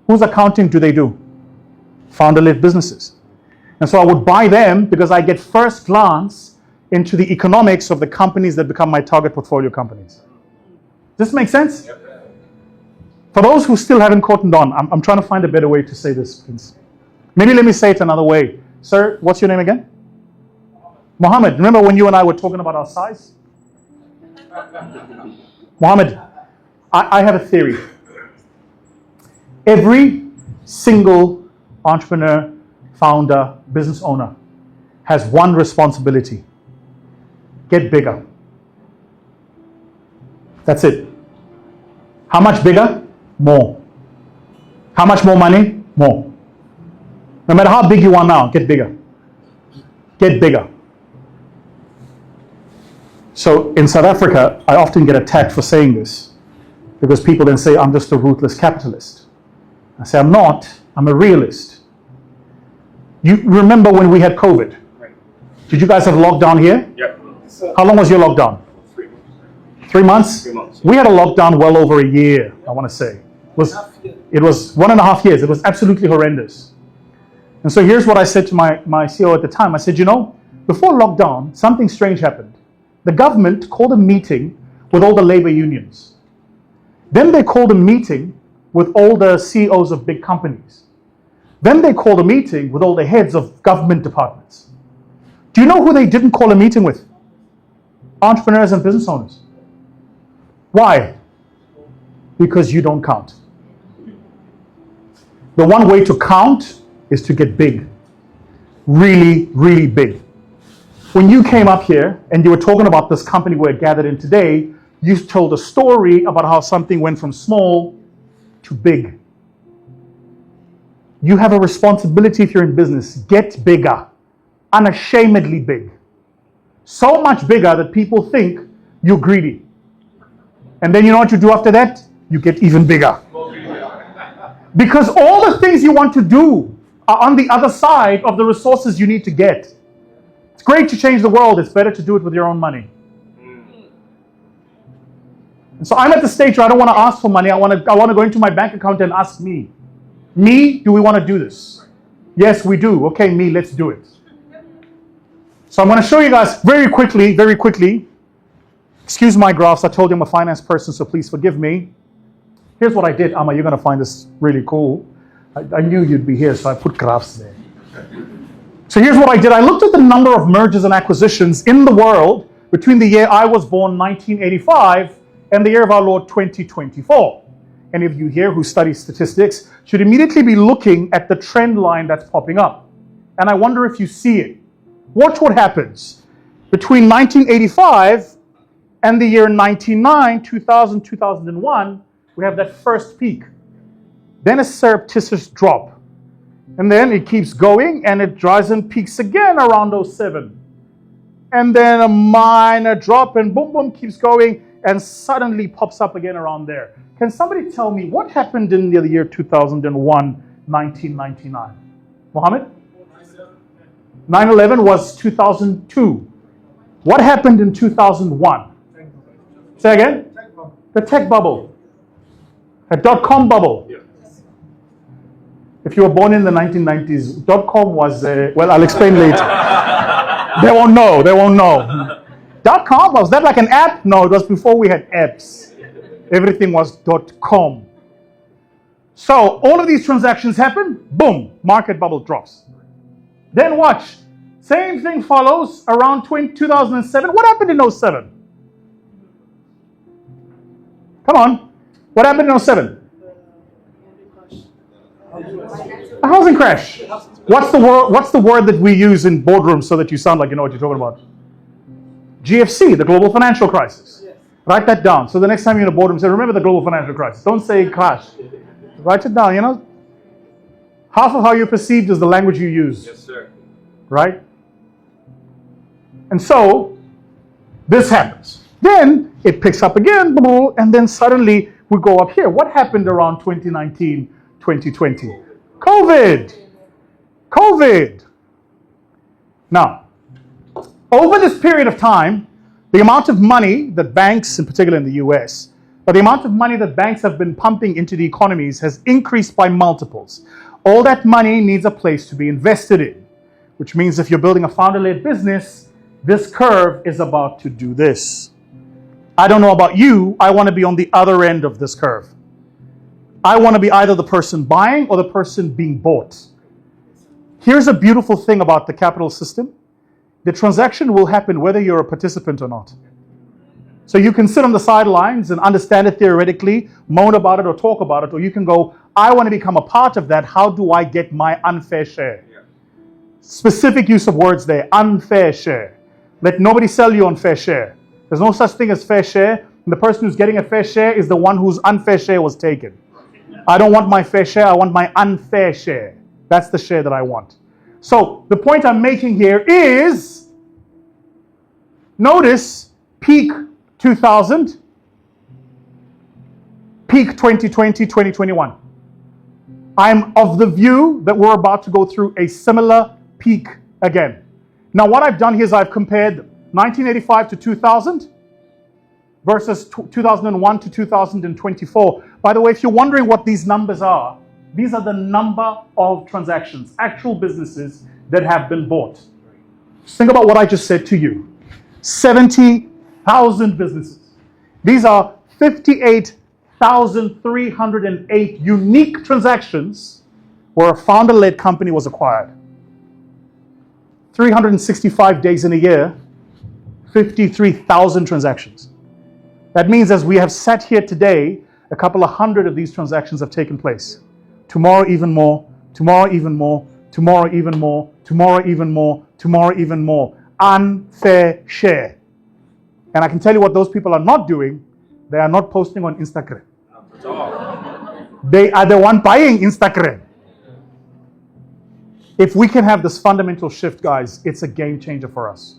S1: Whose accounting do they do? Founder-led businesses. And so I would buy them because I get first glance into the economics of the companies that become my target portfolio companies. Does this make sense? For those who still haven't caught on, I'm trying to find a better way to say this, please. Maybe let me say it another way. Sir, what's your name again? Mohammed. Remember when you and I were talking about our size? Mohammed, I have a theory. Every single entrepreneur, founder, business owner has one responsibility. Get bigger. That's it. How much bigger? More. How much more money? More. No matter how big you are now, get bigger. Get bigger. So in South Africa, I often get attacked for saying this because people then say I'm just a ruthless capitalist. I say I'm not, I'm a realist. You remember when we had COVID? Did you guys have lockdown here?
S8: Yep.
S1: How long was your lockdown?
S8: 3 months.
S1: 3 months?
S8: 3 months.
S1: We had a lockdown well over a year, I want to say. It was 1.5 years. It was absolutely horrendous. And so here's what I said to my CEO at the time. I said, you know, before lockdown, something strange happened. The government called a meeting with all the labor unions. Then they called a meeting with all the CEOs of big companies. Then they called a meeting with all the heads of government departments. Do you know who they didn't call a meeting with? Entrepreneurs and business owners. Why? Because you don't count. The one way to count is to get big. Really, really big. When you came up here and you were talking about this company we're gathered in today, you told a story about how something went from small to big. You have a responsibility if you're in business. Get bigger. Unashamedly big. So much bigger that people think you're greedy. And then you know what you do after that? You get even bigger. Because all the things you want to do are on the other side of the resources you need to get. It's great to change the world. It's better to do it with your own money. And so I'm at the stage where I don't want to ask for money. I want to go into my bank account and ask me. Me, do we want to do this? Yes, we do. Okay, me, let's do it. So I'm going to show you guys very quickly. Excuse my graphs. I told you I'm a finance person, so please forgive me. Here's what I did. Amma, you're going to find this really cool. I knew you'd be here, so I put graphs there. So here's what I did. I looked at the number of mergers and acquisitions in the world between the year I was born, 1985, and the year of our Lord, 2024. Any of you here who study statistics should immediately be looking at the trend line that's popping up. And I wonder if you see it. Watch what happens. Between 1985 and the year 1999, 2000, 2001, we have that first peak. Then a surreptitious drop. And then it keeps going and it dries and peaks again around 07. And then a minor drop and boom, boom, keeps going and suddenly pops up again around there. Can somebody tell me what happened in the year 2001, 1999? Mohammed? 9/11 was 2002. What happened in 2001? Say again? The tech bubble. A dot-com bubble. If you were born in the 1990s, dot-com was, well, I'll explain later. They won't know. They won't know. Dot-com, was that like an app? No, it was before we had apps. Everything was dot-com. So all of these transactions happen, boom, market bubble drops. Then watch. Same thing follows around 2007. What happened in 07? Come on. What happened in 07? A housing crash. What's the word that we use in boardrooms so that you sound like you know what you're talking about? GFC, the global financial crisis. Write that down. So the next time you're in a boardroom, say, remember the global financial crisis. Don't say crash. Write it down, you know. Half of how you're perceived is the language you use.
S5: Yes, sir.
S1: Right? And so, this happens. Then, it picks up again, and then suddenly we go up here. What happened around 2019, 2020? COVID. Now, over this period of time, the amount of money that banks, in particular in the US, but the amount of money that banks have been pumping into the economies has increased by multiples. All that money needs a place to be invested in, which means if you're building a founder-led business, this curve is about to do this. I don't know about you, I want to be on the other end of this curve. I want to be either the person buying or the person being bought. Here's a beautiful thing about the capital system. The transaction will happen whether you're a participant or not. So you can sit on the sidelines and understand it theoretically, moan about it or talk about it, or you can go, I want to become a part of that. How do I get my unfair share? Specific use of words there, unfair share. Let nobody sell you on fair share. There's no such thing as fair share. And the person who's getting a fair share is the one whose unfair share was taken. I don't want my fair share, I want my unfair share. That's the share that I want. So the point I'm making here is, notice peak 2000, peak 2020, 2021. I'm of the view that we're about to go through a similar peak again. Now what I've done here is I've compared 1985 to 2000 versus 2001 to 2024. By the way, if you're wondering what these numbers are, these are the number of transactions, actual businesses that have been bought. Just think about what I just said to you. 70,000 businesses. These are 58,308 unique transactions where a founder-led company was acquired. 365 days in a year, 53,000 transactions. That means as we have sat here today, a couple of hundred of these transactions have taken place. Tomorrow even more, tomorrow even more, tomorrow even more, tomorrow even more, tomorrow even more. Unfair share. And I can tell you what those people are not doing. They are not posting on Instagram. They are the one buying Instagram. If we can have this fundamental shift, guys, it's a game changer for us.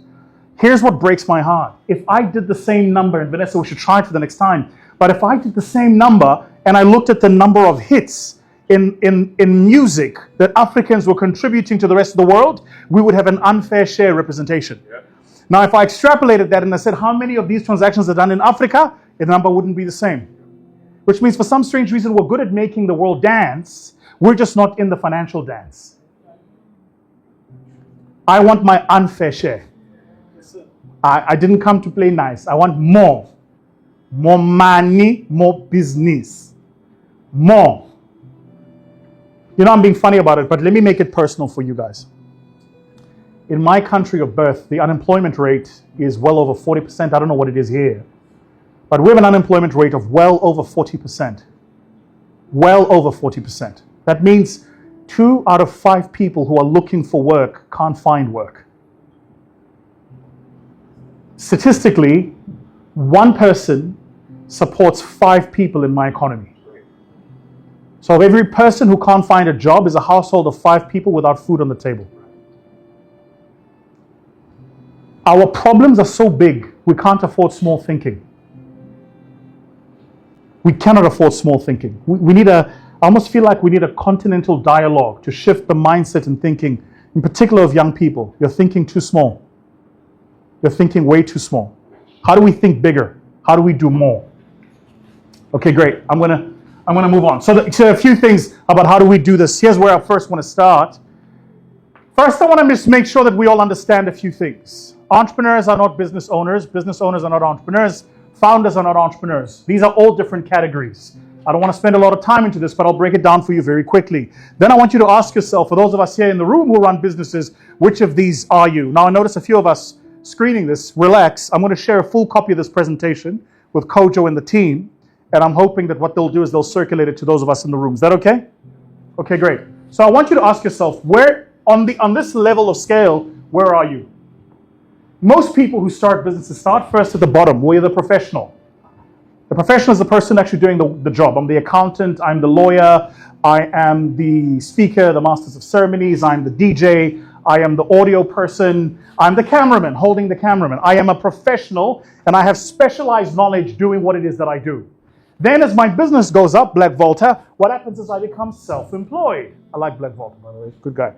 S1: Here's what breaks my heart. If I did the same number, and Vanessa, we should try it for the next time, but if I did the same number and I looked at the number of hits in music that Africans were contributing to the rest of the world, we would have an unfair share representation. Yeah. Now, if I extrapolated that and I said how many of these transactions are done in Africa, the number wouldn't be the same. Which means for some strange reason, we're good at making the world dance. We're just not in the financial dance. I want my unfair share. I didn't come to play nice. I want more. More money, more business. More. You know, I'm being funny about it, but let me make it personal for you guys. In my country of birth, the unemployment rate is well over 40%. I don't know what it is here. But we have an unemployment rate of well over 40%. Well over 40%. That means 2 out of 5 people who are looking for work can't find work. Statistically, 1 person supports 5 people in my economy. So every person who can't find a job is a household of 5 people without food on the table. Our problems are so big, we can't afford small thinking. We cannot afford small thinking. We need I almost feel like we need a continental dialogue to shift the mindset and thinking, in particular of young people. You're thinking too small. You're thinking way too small. How do we think bigger? How do we do more? Okay, great. I'm gonna move on. So a few things about how do we do this. Here's where I first want to start. First, I want to just make sure that we all understand a few things. Entrepreneurs are not business owners. Business owners are not entrepreneurs. Founders are not entrepreneurs. These are all different categories. I don't want to spend a lot of time into this, but I'll break it down for you very quickly. Then I want you to ask yourself, for those of us here in the room who run businesses, which of these are you? Now, I notice a few of us screening this. Relax. I'm going to share a full copy of this presentation with Kojo and the team, and I'm hoping that what they'll do is they'll circulate it to those of us in the room. Is that okay? Okay, great. So I want you to ask yourself, where on this level of scale, where are you? Most people who start businesses start first at the bottom, where you're the professional. The professional is the person actually doing the job. I'm the accountant, I'm the lawyer, I am the speaker, the masters of ceremonies, I'm the DJ, I am the audio person, I'm the cameraman, holding the cameraman. I am a professional and I have specialized knowledge doing what it is that I do. Then as my business goes up, Black Volta, what happens is I become self-employed. I like Black Volta, by the way, good guy.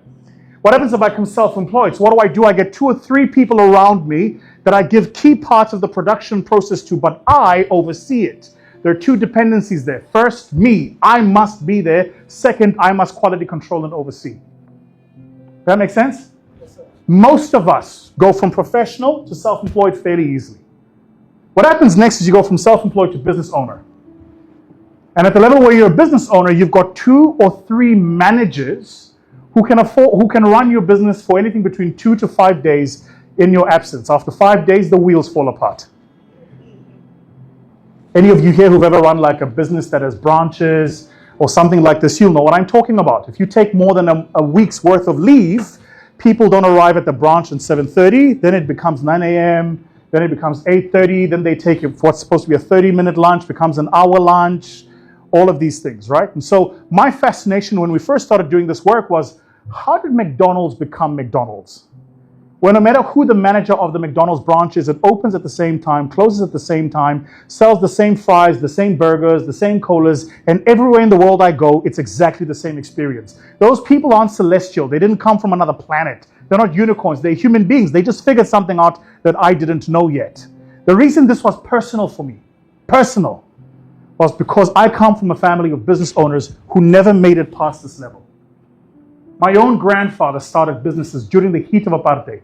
S1: What happens if I become self-employed? So what do? I get 2 or 3 people around me that I give key parts of the production process to, but I oversee it. There are 2 dependencies there. First, me. I must be there. Second, I must quality control and oversee. Does that make sense? Yes, sir. Most of us go from professional to self-employed fairly easily. What happens next is you go from self-employed to business owner. And at the level where you're a business owner, you've got 2 or 3 managers who can run your business for anything between 2 to 5 days in your absence. After 5 days, the wheels fall apart. Any of you here who've ever run like a business that has branches or something like this, you'll know what I'm talking about. If you take more than a week's worth of leave, people don't arrive at the branch at 7:30, then it becomes 9 a.m., then it becomes 8:30, then they take what's supposed to be a 30-minute lunch, becomes an hour lunch, all of these things, right? And so my fascination when we first started doing this work was, how did McDonald's become McDonald's? Well, no matter who the manager of the McDonald's branch is, it opens at the same time, closes at the same time, sells the same fries, the same burgers, the same colas, and everywhere in the world I go, it's exactly the same experience. Those people aren't celestial. They didn't come from another planet. They're not unicorns. They're human beings. They just figured something out that I didn't know yet. The reason this was personal for me, was because I come from a family of business owners who never made it past this level. My own grandfather started businesses during the heat of apartheid.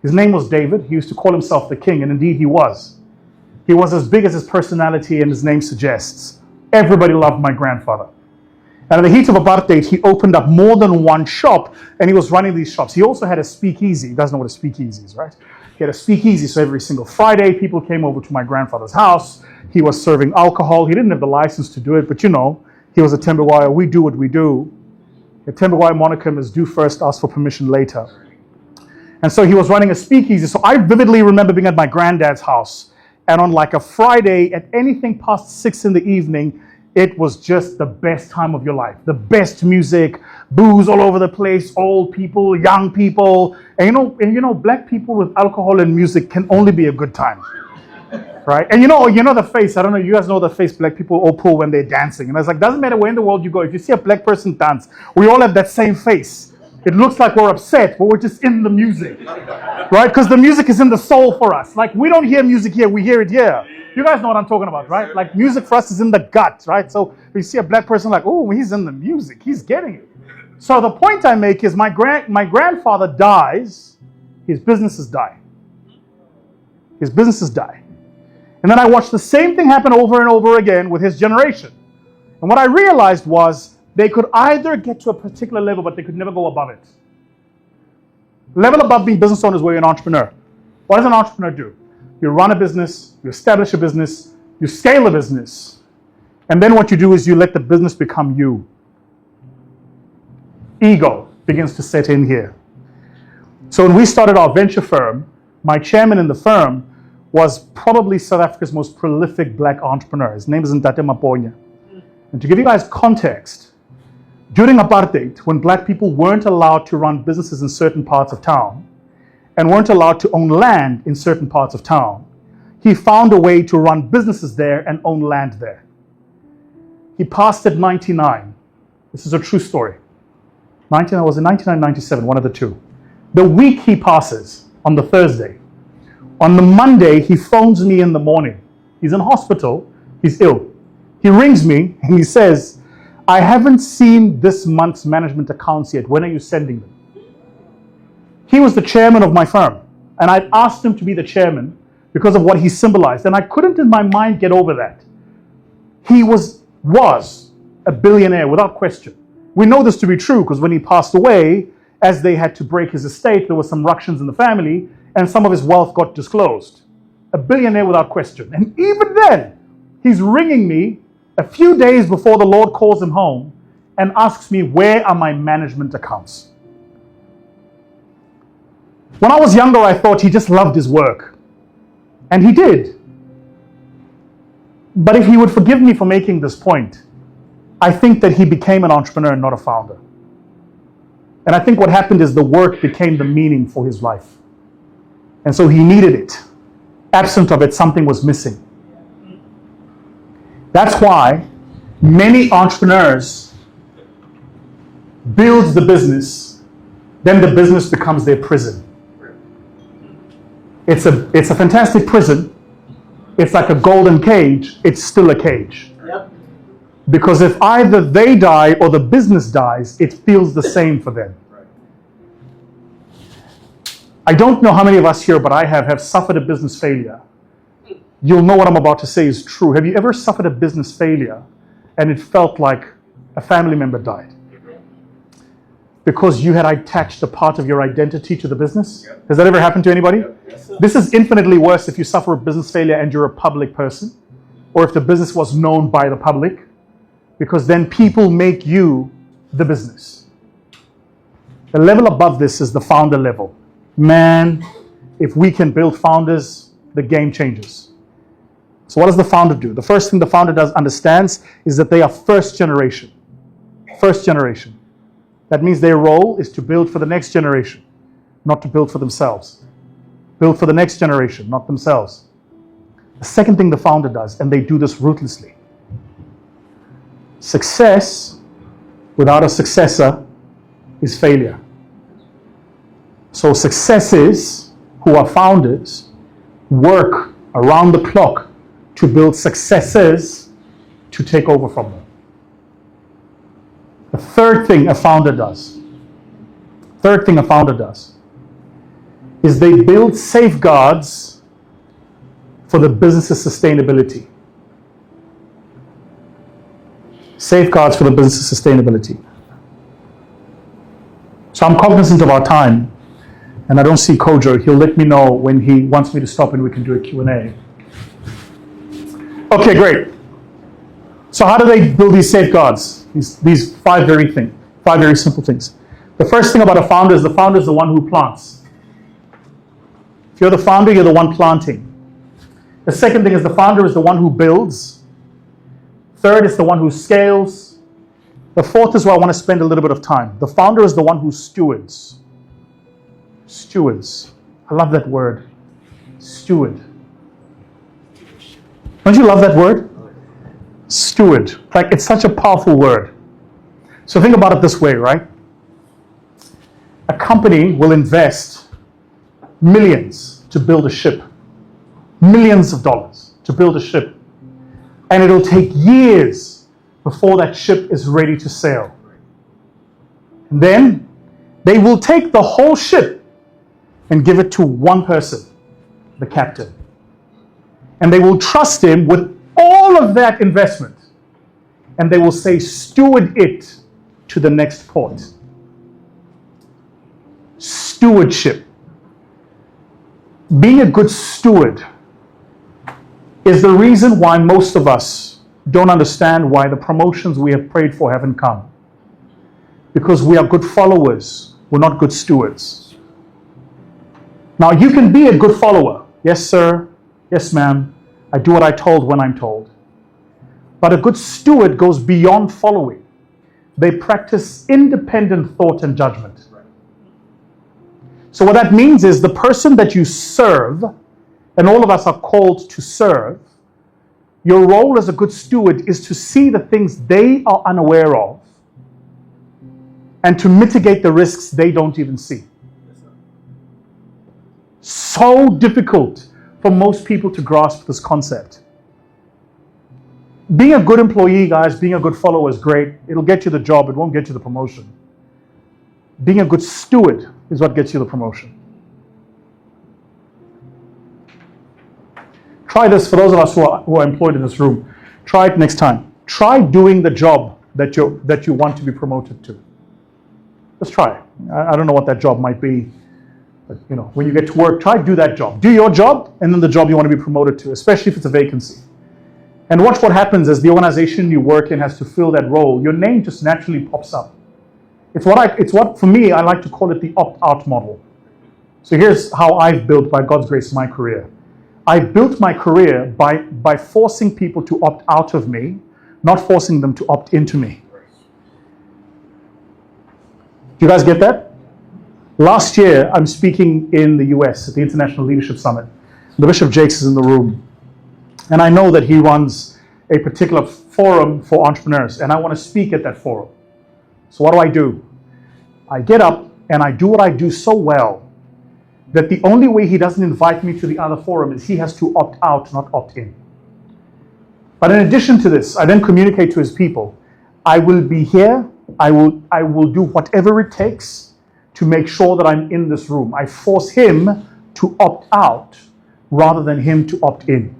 S1: His name was David. He used to call himself the king, and indeed he was. He was as big as his personality and his name suggests. Everybody loved my grandfather. And in the heat of apartheid, he opened up more than 1 shop, and he was running these shops. He also had a speakeasy. You guys know what a speakeasy is, right? He had a speakeasy, so every single Friday, people came over to my grandfather's house. He was serving alcohol. He didn't have the license to do it, but you know, he was a Thembekwayo. We do what we do. The Thembekwayo monicum is do first, ask for permission later. And so he was running a speakeasy. So I vividly remember being at my granddad's house, and on like a Friday, at anything past 6 in the evening, it was just the best time of your life. The best music, booze all over the place, old people, young people. And you know, black people with alcohol and music can only be a good time. Right? And you know the face, I don't know, you guys know the face black people all pull when they're dancing. And I was like, doesn't matter where in the world you go, if you see a black person dance, we all have that same face. It looks like we're upset, but we're just in the music. Right? Because the music is in the soul for us. Like, we don't hear music here, we hear it here. You guys know what I'm talking about, right? Like, music for us is in the gut, right? So if you see a black person like, oh, he's in the music, he's getting it. So the point I make is my grandfather dies, his businesses die. His businesses die. And then I watched the same thing happen over and over again with his generation. And what I realized was They could either get to a particular level, but they could never go above it. Level above being business owner is where you're an entrepreneur. What does an entrepreneur do? You run a business, you establish a business, you scale a business, and then what you do is you let the business become you. Ego begins to set in here. So when we started our venture firm, my chairman in the firm was probably South Africa's most prolific black entrepreneur. His name is Ntate Maponya. And to give you guys context, during apartheid, when black people weren't allowed to run businesses in certain parts of town and weren't allowed to own land in certain parts of town, he found a way to run businesses there and own land there. He passed at 99. This is a true story. Was it 99, 97, one of the two. The week he passes, on the Thursday. On the Monday, he phones me in the morning. He's in hospital, he's ill. He rings me and he says, I haven't seen this month's management accounts yet. When are you sending them? He was the chairman of my firm. And I asked him to be the chairman because of what he symbolized. And I couldn't in my mind get over that. He was a billionaire without question. We know this to be true because when he passed away, as they had to break his estate, there were some ructions in the family and some of his wealth got disclosed. A billionaire without question. And even then, he's ringing me a few days before the Lord calls him home and asks me, where are my management accounts? When I was younger, I thought he just loved his work. And he did. But if he would forgive me for making this point, I think that he became an entrepreneur and not a founder. And I think what happened is the work became the meaning for his life. And so he needed it. Absent of it, something was missing. That's why many entrepreneurs build the business, then the business becomes their prison. It's a fantastic prison. It's like a golden cage. It's still a cage. Yep. Because if either they die or the business dies, it feels the same for them. Right. I don't know how many of us here, but I have suffered a business failure. You'll know what I'm about to say is true. Have you ever suffered a business failure and it felt like a family member died? Because you had attached a part of your identity to the business? Yep. Has that ever happened to anybody? Yep. Yes, this is infinitely worse if you suffer a business failure and you're a public person, or if the business was known by the public, because then people make you the business. The level above this is the founder level. Man, if we can build founders, the game changes. So what does the founder do? The first thing the founder understands is that they are first generation. First generation. That means their role is to build for the next generation, not to build for themselves. Build for the next generation, not themselves. The second thing the founder does, and they do this ruthlessly, success without a successor is failure. So successes who are founders work around the clock to build successors to take over from them. The third thing a founder does is they build safeguards for the business's sustainability. Safeguards for the business's sustainability. So I'm cognizant of our time, and I don't see Kojo. He'll let me know when he wants me to stop and we can do a Q&A. Okay, great. So how do they build these safeguards? These five very simple things. The first thing about a founder is the founder is the one who plants. If you're the founder, you're the one planting. The second thing is the founder is the one who builds. Third is the one who scales. The fourth is where I want to spend a little bit of time. The founder is the one who stewards. Stewards. I love that word. Steward. Don't you love that word? Steward. Like, it's such a powerful word. So think about it this way, right? A company will invest millions to build a ship. Millions of dollars to build a ship. And it'll take years before that ship is ready to sail. And then they will take the whole ship and give it to one person, the captain. And they will trust him with all of that investment. And they will say, steward it to the next port. Stewardship. Being a good steward is the reason why most of us don't understand why the promotions we have prayed for haven't come. Because we are good followers, we're not good stewards. Now, you can be a good follower. Yes, sir. Yes, ma'am. I do what I told when I'm told. But a good steward goes beyond following. They practice independent thought and judgment. So what that means is the person that you serve, and all of us are called to serve, your role as a good steward is to see the things they are unaware of and to mitigate the risks they don't even see. So difficult for most people to grasp this concept. Being a good employee, guys, being a good follower is great. It'll get you the job, it won't get you the promotion. Being a good steward is what gets you the promotion. Try this for those of us who are employed in this room. Try it next time. Try doing the job that you want to be promoted to. Just try it. I don't know what that job might be, but when you get to work, try to do that job. Do your job and then the job you want to be promoted to, especially if it's a vacancy. And watch what happens as the organization you work in has to fill that role. Your name just naturally pops up. It's what for me, I like to call it the opt-out model. So here's how I've built, by God's grace, my career. I built my career by forcing people to opt out of me, not forcing them to opt into me. Do you guys get that? Last year, I'm speaking in the US at the International Leadership Summit. The Bishop Jakes is in the room. And I know that he runs a particular forum for entrepreneurs, and I want to speak at that forum. So what do? I get up and I do what I do so well that the only way he doesn't invite me to the other forum is he has to opt out, not opt in. But in addition to this, I then communicate to his people, I will be here, I will do whatever it takes to make sure that I'm in this room. I force him to opt out rather than him to opt in.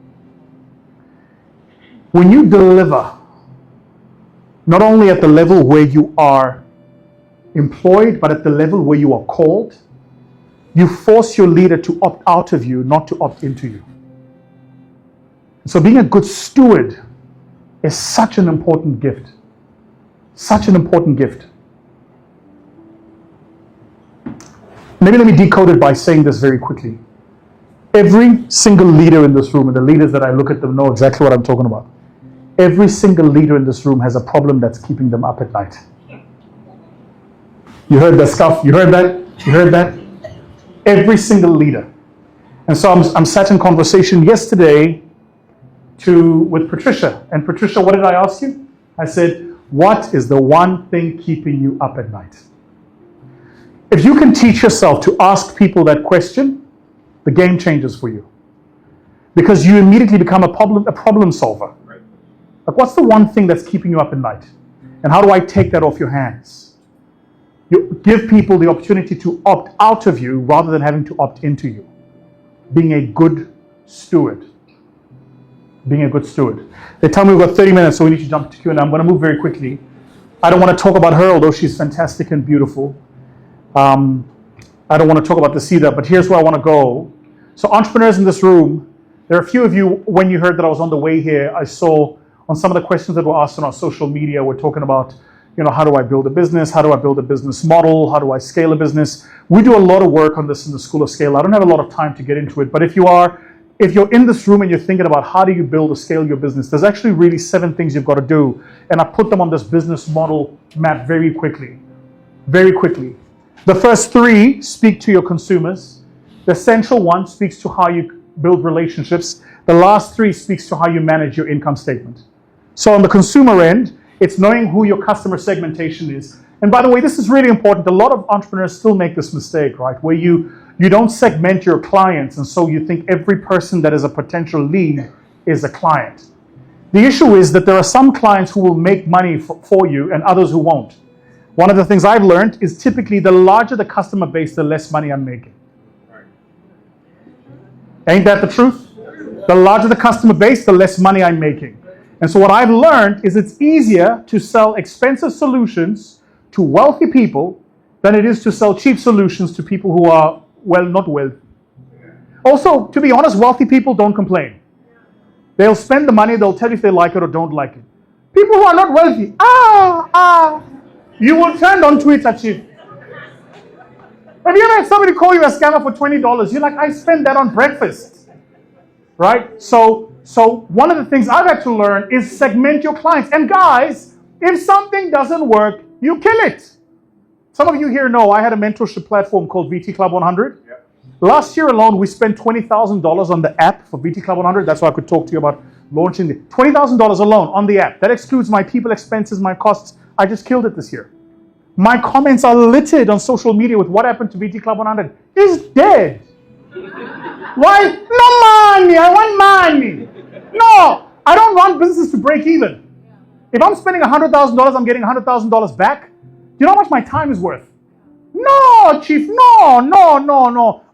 S1: When you deliver, not only at the level where you are employed, but at the level where you are called, you force your leader to opt out of you, not to opt into you. So being a good steward is such an important gift. Such an important gift. Maybe let me decode it by saying this very quickly. Every single leader in this room, and the leaders that I look at them know exactly what I'm talking about. Every single leader in this room has a problem that's keeping them up at night. You heard the stuff? You heard that? You heard that? Every single leader. And so I'm sat in conversation yesterday with Patricia. And Patricia, what did I ask you? I said, what is the one thing keeping you up at night? If you can teach yourself to ask people that question, the game changes for you. Because you immediately become a problem solver. Like, what's the one thing that's keeping you up at night? And how do I take that off your hands? You give people the opportunity to opt out of you rather than having to opt into you. Being a good steward. Being a good steward. They tell me we've got 30 minutes, so we need to jump to Q&A. I'm going to move very quickly. I don't want to talk about her, although she's fantastic and beautiful. I don't want to talk about this either, but here's where I want to go. So entrepreneurs in this room, there are a few of you, when you heard that I was on the way here, I saw on some of the questions that were asked on our social media, we're talking about, how do I build a business? How do I build a business model? How do I scale a business? We do a lot of work on this in the School of Scale. I don't have a lot of time to get into it, but if you're in this room and you're thinking about how do you build or scale your business, there's actually really 7 things you've got to do. And I put them on this business model map very quickly. Very quickly. The first 3 speak to your consumers. The central one speaks to how you build relationships. The last 3 speaks to how you manage your income statement. So on the consumer end, it's knowing who your customer segmentation is. And by the way, this is really important. A lot of entrepreneurs still make this mistake, right? Where you don't segment your clients, and so you think every person that is a potential lead is a client. The issue is that there are some clients who will make money for you and others who won't. One of the things I've learned is typically the larger the customer base, the less money I'm making. Ain't that the truth? The larger the customer base, the less money I'm making. And so what I've learned is it's easier to sell expensive solutions to wealthy people than it is to sell cheap solutions to people who are, well, not wealthy. Also, to be honest, wealthy people don't complain. They'll spend the money, they'll tell you if they like it or don't like it. People who are not wealthy, you will trend on Twitter, chief. Have you ever had somebody call you a scammer for $20? You're like, I spend that on breakfast. Right? So one of the things I've had to learn is segment your clients. And guys, if something doesn't work, you kill it. Some of you here know I had a mentorship platform called VT Club 100. Yeah. Last year alone, we spent $20,000 on the app for VT Club 100. That's why I could talk to you about launching it. $20,000 alone on the app. That excludes my people expenses, my costs. I just killed it this year. My comments are littered on social media with what happened to VT Club 100. It's dead. Why? No money. I want money. No, I don't want businesses to break even. If I'm spending $100,000, I'm getting $100,000 back. Do you know how much my time is worth? No, chief. No.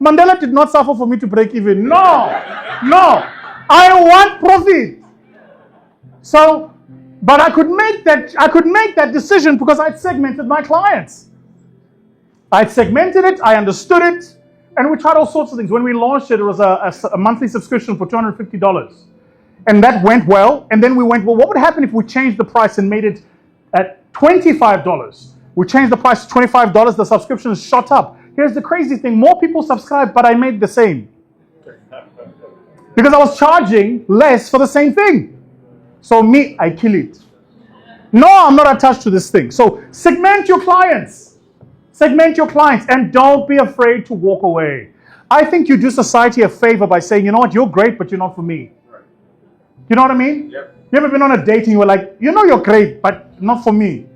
S1: Mandela did not suffer for me to break even. No. I want profit. So, but I could make that decision because I'd segmented my clients. I'd segmented it, I understood it, and we tried all sorts of things. When we launched it, it was a monthly subscription for $250. And that went well. And then we went, well, what would happen if we changed the price and made it at $25? We changed the price to $25, the subscription shot up. Here's the crazy thing, more people subscribed, but I made the same. Because I was charging less for the same thing. So me, I kill it. No, I'm not attached to this thing. So segment your clients. Segment your clients and don't be afraid to walk away. I think you do society a favor by saying, you know what, you're great, but you're not for me. Right. You know what I mean? Yep. You ever been on a date and you were like, you know you're great, but not for me?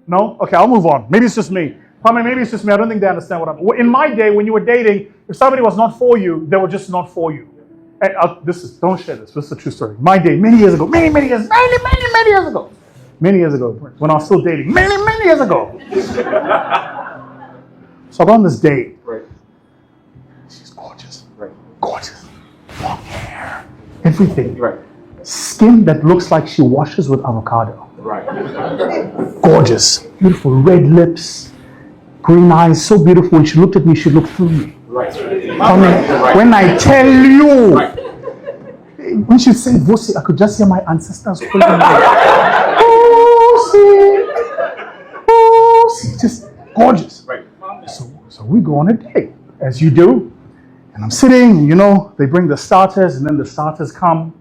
S1: No? Okay, I'll move on. Maybe it's just me. Maybe it's just me. I don't think they understand what I'm... In my day, when you were dating, if somebody was not for you, they were just not for you. And don't share this. This is a true story. My day, many years ago, many years ago. Many years ago, when I was still dating. Many years ago. So I go on this date. Right. She's gorgeous. Right. Gorgeous. Long hair. Everything. Right. Skin that looks like she washes with avocado. Right. Gorgeous. Beautiful red lips. Green eyes. So beautiful. When she looked at me, she looked through me. Right. When I tell you. Right. When she said Vusi, I could just hear my ancestors calling me. Vusi. Just gorgeous. Right. So we go on a date, as you do. And I'm sitting, they bring the starters, and then the starters come.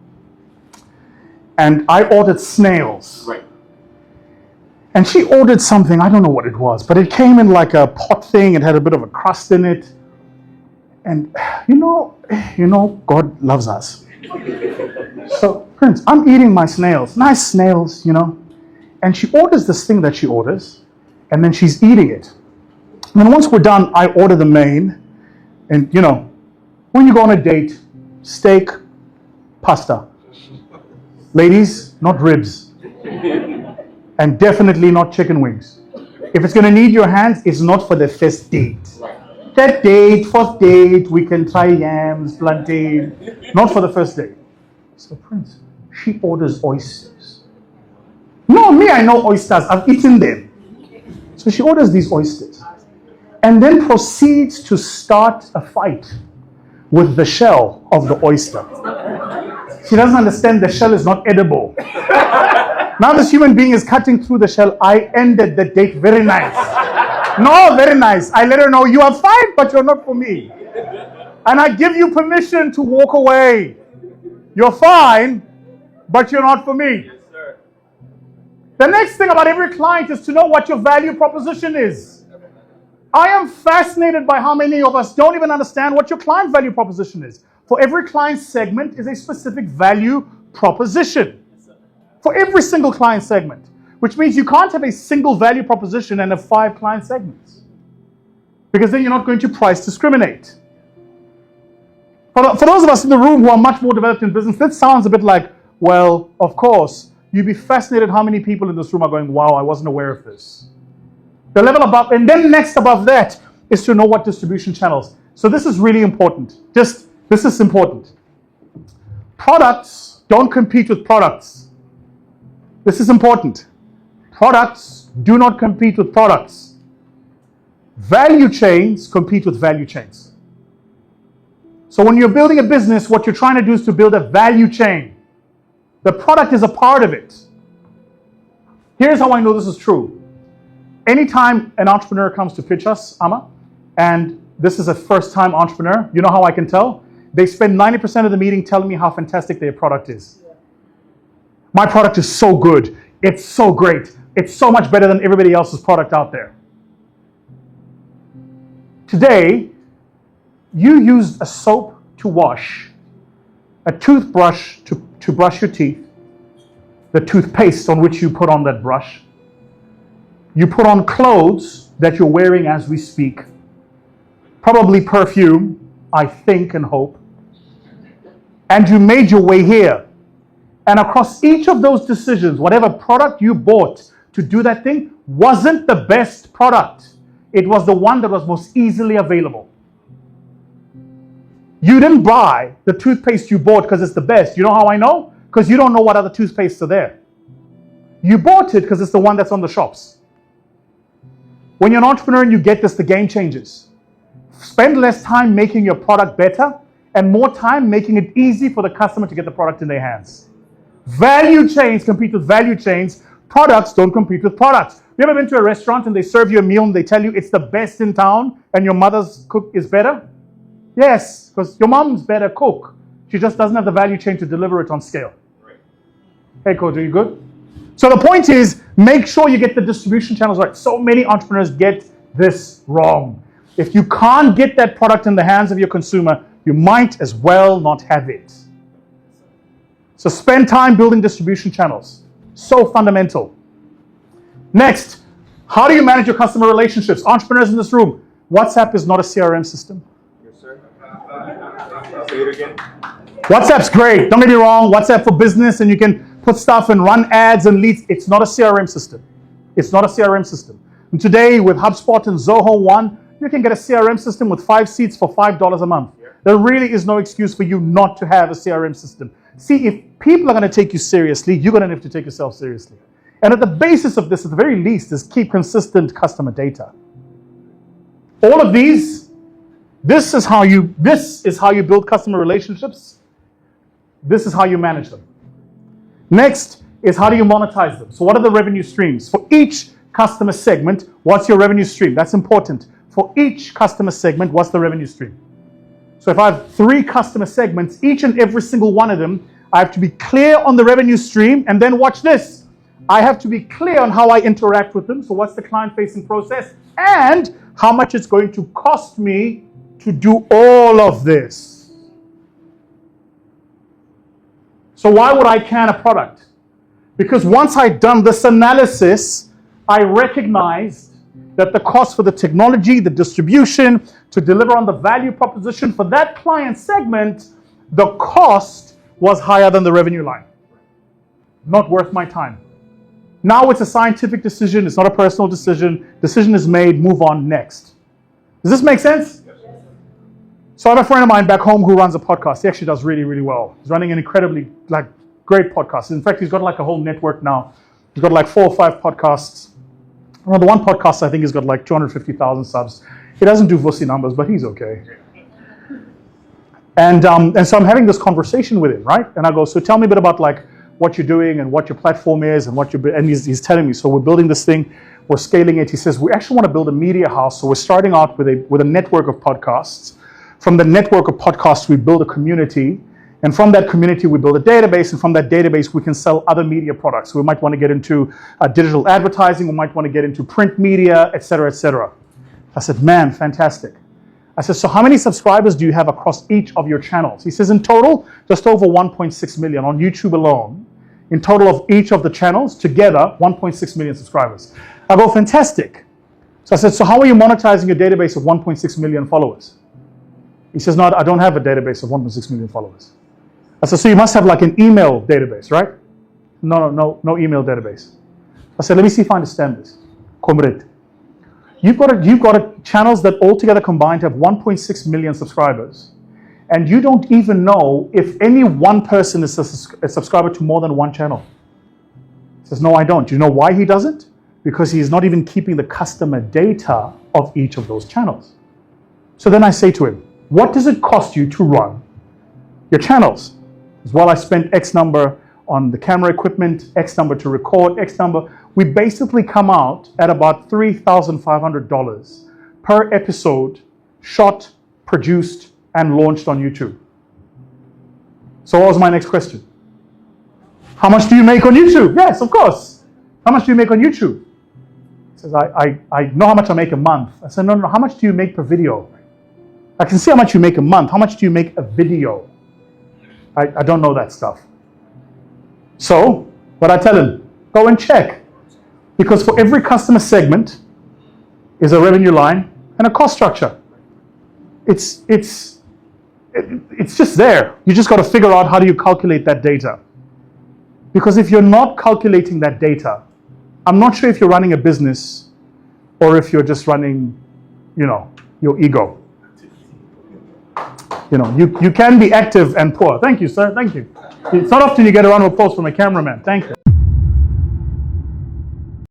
S1: And I ordered snails. Right. And she ordered something, I don't know what it was, but it came in like a pot thing. It had a bit of a crust in it. And God loves us. So, Prince, I'm eating my snails, nice snails, And she orders this thing that she orders, and then she's eating it. And then once we're done, I order the main. And, when you go on a date, steak, pasta. Ladies, not ribs. And definitely not chicken wings. If it's going to need your hands, it's not for the first date. That date, first date, we can try yams, plantain. Not for the first date. So, Prince, she orders oysters. No, me, I know oysters. I've eaten them. So she orders these oysters. And then proceeds to start a fight with the shell of the oyster. She doesn't understand the shell is not edible. Now this human being is cutting through the shell. I ended the date very nice. No, very nice. I let her know, you are fine, but you're not for me. And I give you permission to walk away. You're fine, but you're not for me. Yes, sir. The next thing about every client is to know what your value proposition is. I am fascinated by how many of us don't even understand what your client value proposition is. For every client segment is a specific value proposition. For every single client segment. Which means you can't have a single value proposition and have 5 client segments. Because then you're not going to price discriminate. For those of us in the room who are much more developed in business, that sounds a bit like, well, of course, you'd be fascinated how many people in this room are going, wow, I wasn't aware of this. The level above, and then next above that is to know what distribution channels. So this is really important. This is important. Products don't compete with products. This is important. Products do not compete with products. Value chains compete with value chains. So when you're building a business, what you're trying to do is to build a value chain. The product is a part of it. Here's how I know this is true. Anytime an entrepreneur comes to pitch us, Amma, and this is a first-time entrepreneur, you know how I can tell? They spend 90% of the meeting telling me how fantastic their product is. My product is so good. It's so great. It's so much better than everybody else's product out there. Today, you used a soap to wash, a toothbrush to brush your teeth, the toothpaste on which you put on that brush. You put on clothes that you're wearing as we speak, probably perfume, I think and hope, and you made your way here. And across each of those decisions, whatever product you bought to do that thing wasn't the best product. It was the one that was most easily available. You didn't buy the toothpaste you bought because it's the best. You know how I know? Because you don't know what other toothpastes are there. You bought it because it's the one that's on the shops. When you're an entrepreneur and you get this, the game changes. Spend less time making your product better and more time making it easy for the customer to get the product in their hands. Value chains compete with value chains. Products don't compete with products. You ever been to a restaurant and they serve you a meal and they tell you it's the best in town and your mother's cook is better? Yes, because your mom's better cook. She just doesn't have the value chain to deliver it on scale. Right. Hey, Coach, are you good? So the point is, make sure you get the distribution channels right. So many entrepreneurs get this wrong. If you can't get that product in the hands of your consumer, you might as well not have it. So spend time building distribution channels. So fundamental. Next, how do you manage your customer relationships? Entrepreneurs in this room, WhatsApp is not a CRM system.
S2: Yes, sir. Say it again.
S1: WhatsApp's great. Don't get me wrong. WhatsApp for business and you can put stuff and run ads and leads. It's not a CRM system. It's not a CRM system. And today with HubSpot and Zoho One, you can get a CRM system with 5 seats for $5 a month. Yeah. There really is no excuse for you not to have a CRM system. See, if people are going to take you seriously, you're going to have to take yourself seriously. And at the basis of this, at the very least, is keep consistent customer data. All of these, this is how you build customer relationships. This is how you manage them. Next is how do you monetize them? So what are the revenue streams? For each customer segment, what's your revenue stream? That's important. For each customer segment, what's the revenue stream? So if I have 3 customer segments, each and every single one of them, I have to be clear on the revenue stream, and then watch this. I have to be clear on how I interact with them. So what's the client-facing process? And how much it's going to cost me to do all of this. So why would I can a product? Because once I'd done this analysis, I recognized that the cost for the technology, the distribution, to deliver on the value proposition for that client segment, the cost was higher than the revenue line. Not worth my time. Now it's a scientific decision. It's not a personal decision. Decision is made. Move on. Next. Does this make sense? Yes. So I have a friend of mine back home who runs a podcast. He actually does really, really well. He's running an incredibly great podcast. In fact, he's got like a whole network now. He's got like 4 or 5 podcasts. Well, the one podcast I think he's got like 250,000 subs. He doesn't do Vusi numbers, but he's okay. And so I'm having this conversation with him, right? And I go, so tell me a bit about like what you're doing and what your platform is and and he's telling me, so we're building this thing, we're scaling it. He says, we actually want to build a media house. So we're starting out with a network of podcasts. From the network of podcasts, we build a community. And from that community, we build a database. And from that database, we can sell other media products. So we might want to get into digital advertising. We might want to get into print media, et cetera, et cetera. I said, man, fantastic. I said, so how many subscribers do you have across each of your channels? He says, in total, just over 1.6 million on YouTube alone. In total of each of the channels, together, 1.6 million subscribers. I go, fantastic. So I said, so how are you monetizing your database of 1.6 million followers? He says, no, I don't have a database of 1.6 million followers. I said, so you must have like an email database, right? No email database. I said, let me see if I understand this. Comrade. You've got channels that altogether combined have 1.6 million subscribers, and you don't even know if any one person is a subscriber to more than one channel. He says, no, I don't. Do you know why he doesn't? because he's not even keeping the customer data of each of those channels. So then I say to him, what does it cost you to run your channels? As well, I spent X number on the camera equipment, X number to record, X number. We basically come out at about $3,500 per episode, shot, produced, and launched on YouTube. So what was my next question? How much do you make on YouTube? Yes, of course. How much do you make on YouTube? He says, I know how much I make a month. I said, no, how much do you make per video? I can see how much you make a month. How much do you make a video? I don't know that stuff. So, what I tell him, go and check. Because for every customer segment is a revenue line and a cost structure. It's just there. You just got to figure out how do you calculate that data. Because if you're not calculating that data, I'm not sure if you're running a business or if you're just running, your ego. You can be active and poor. Thank you, sir. Thank you. It's not often you get a round of applause from a cameraman. Thank you.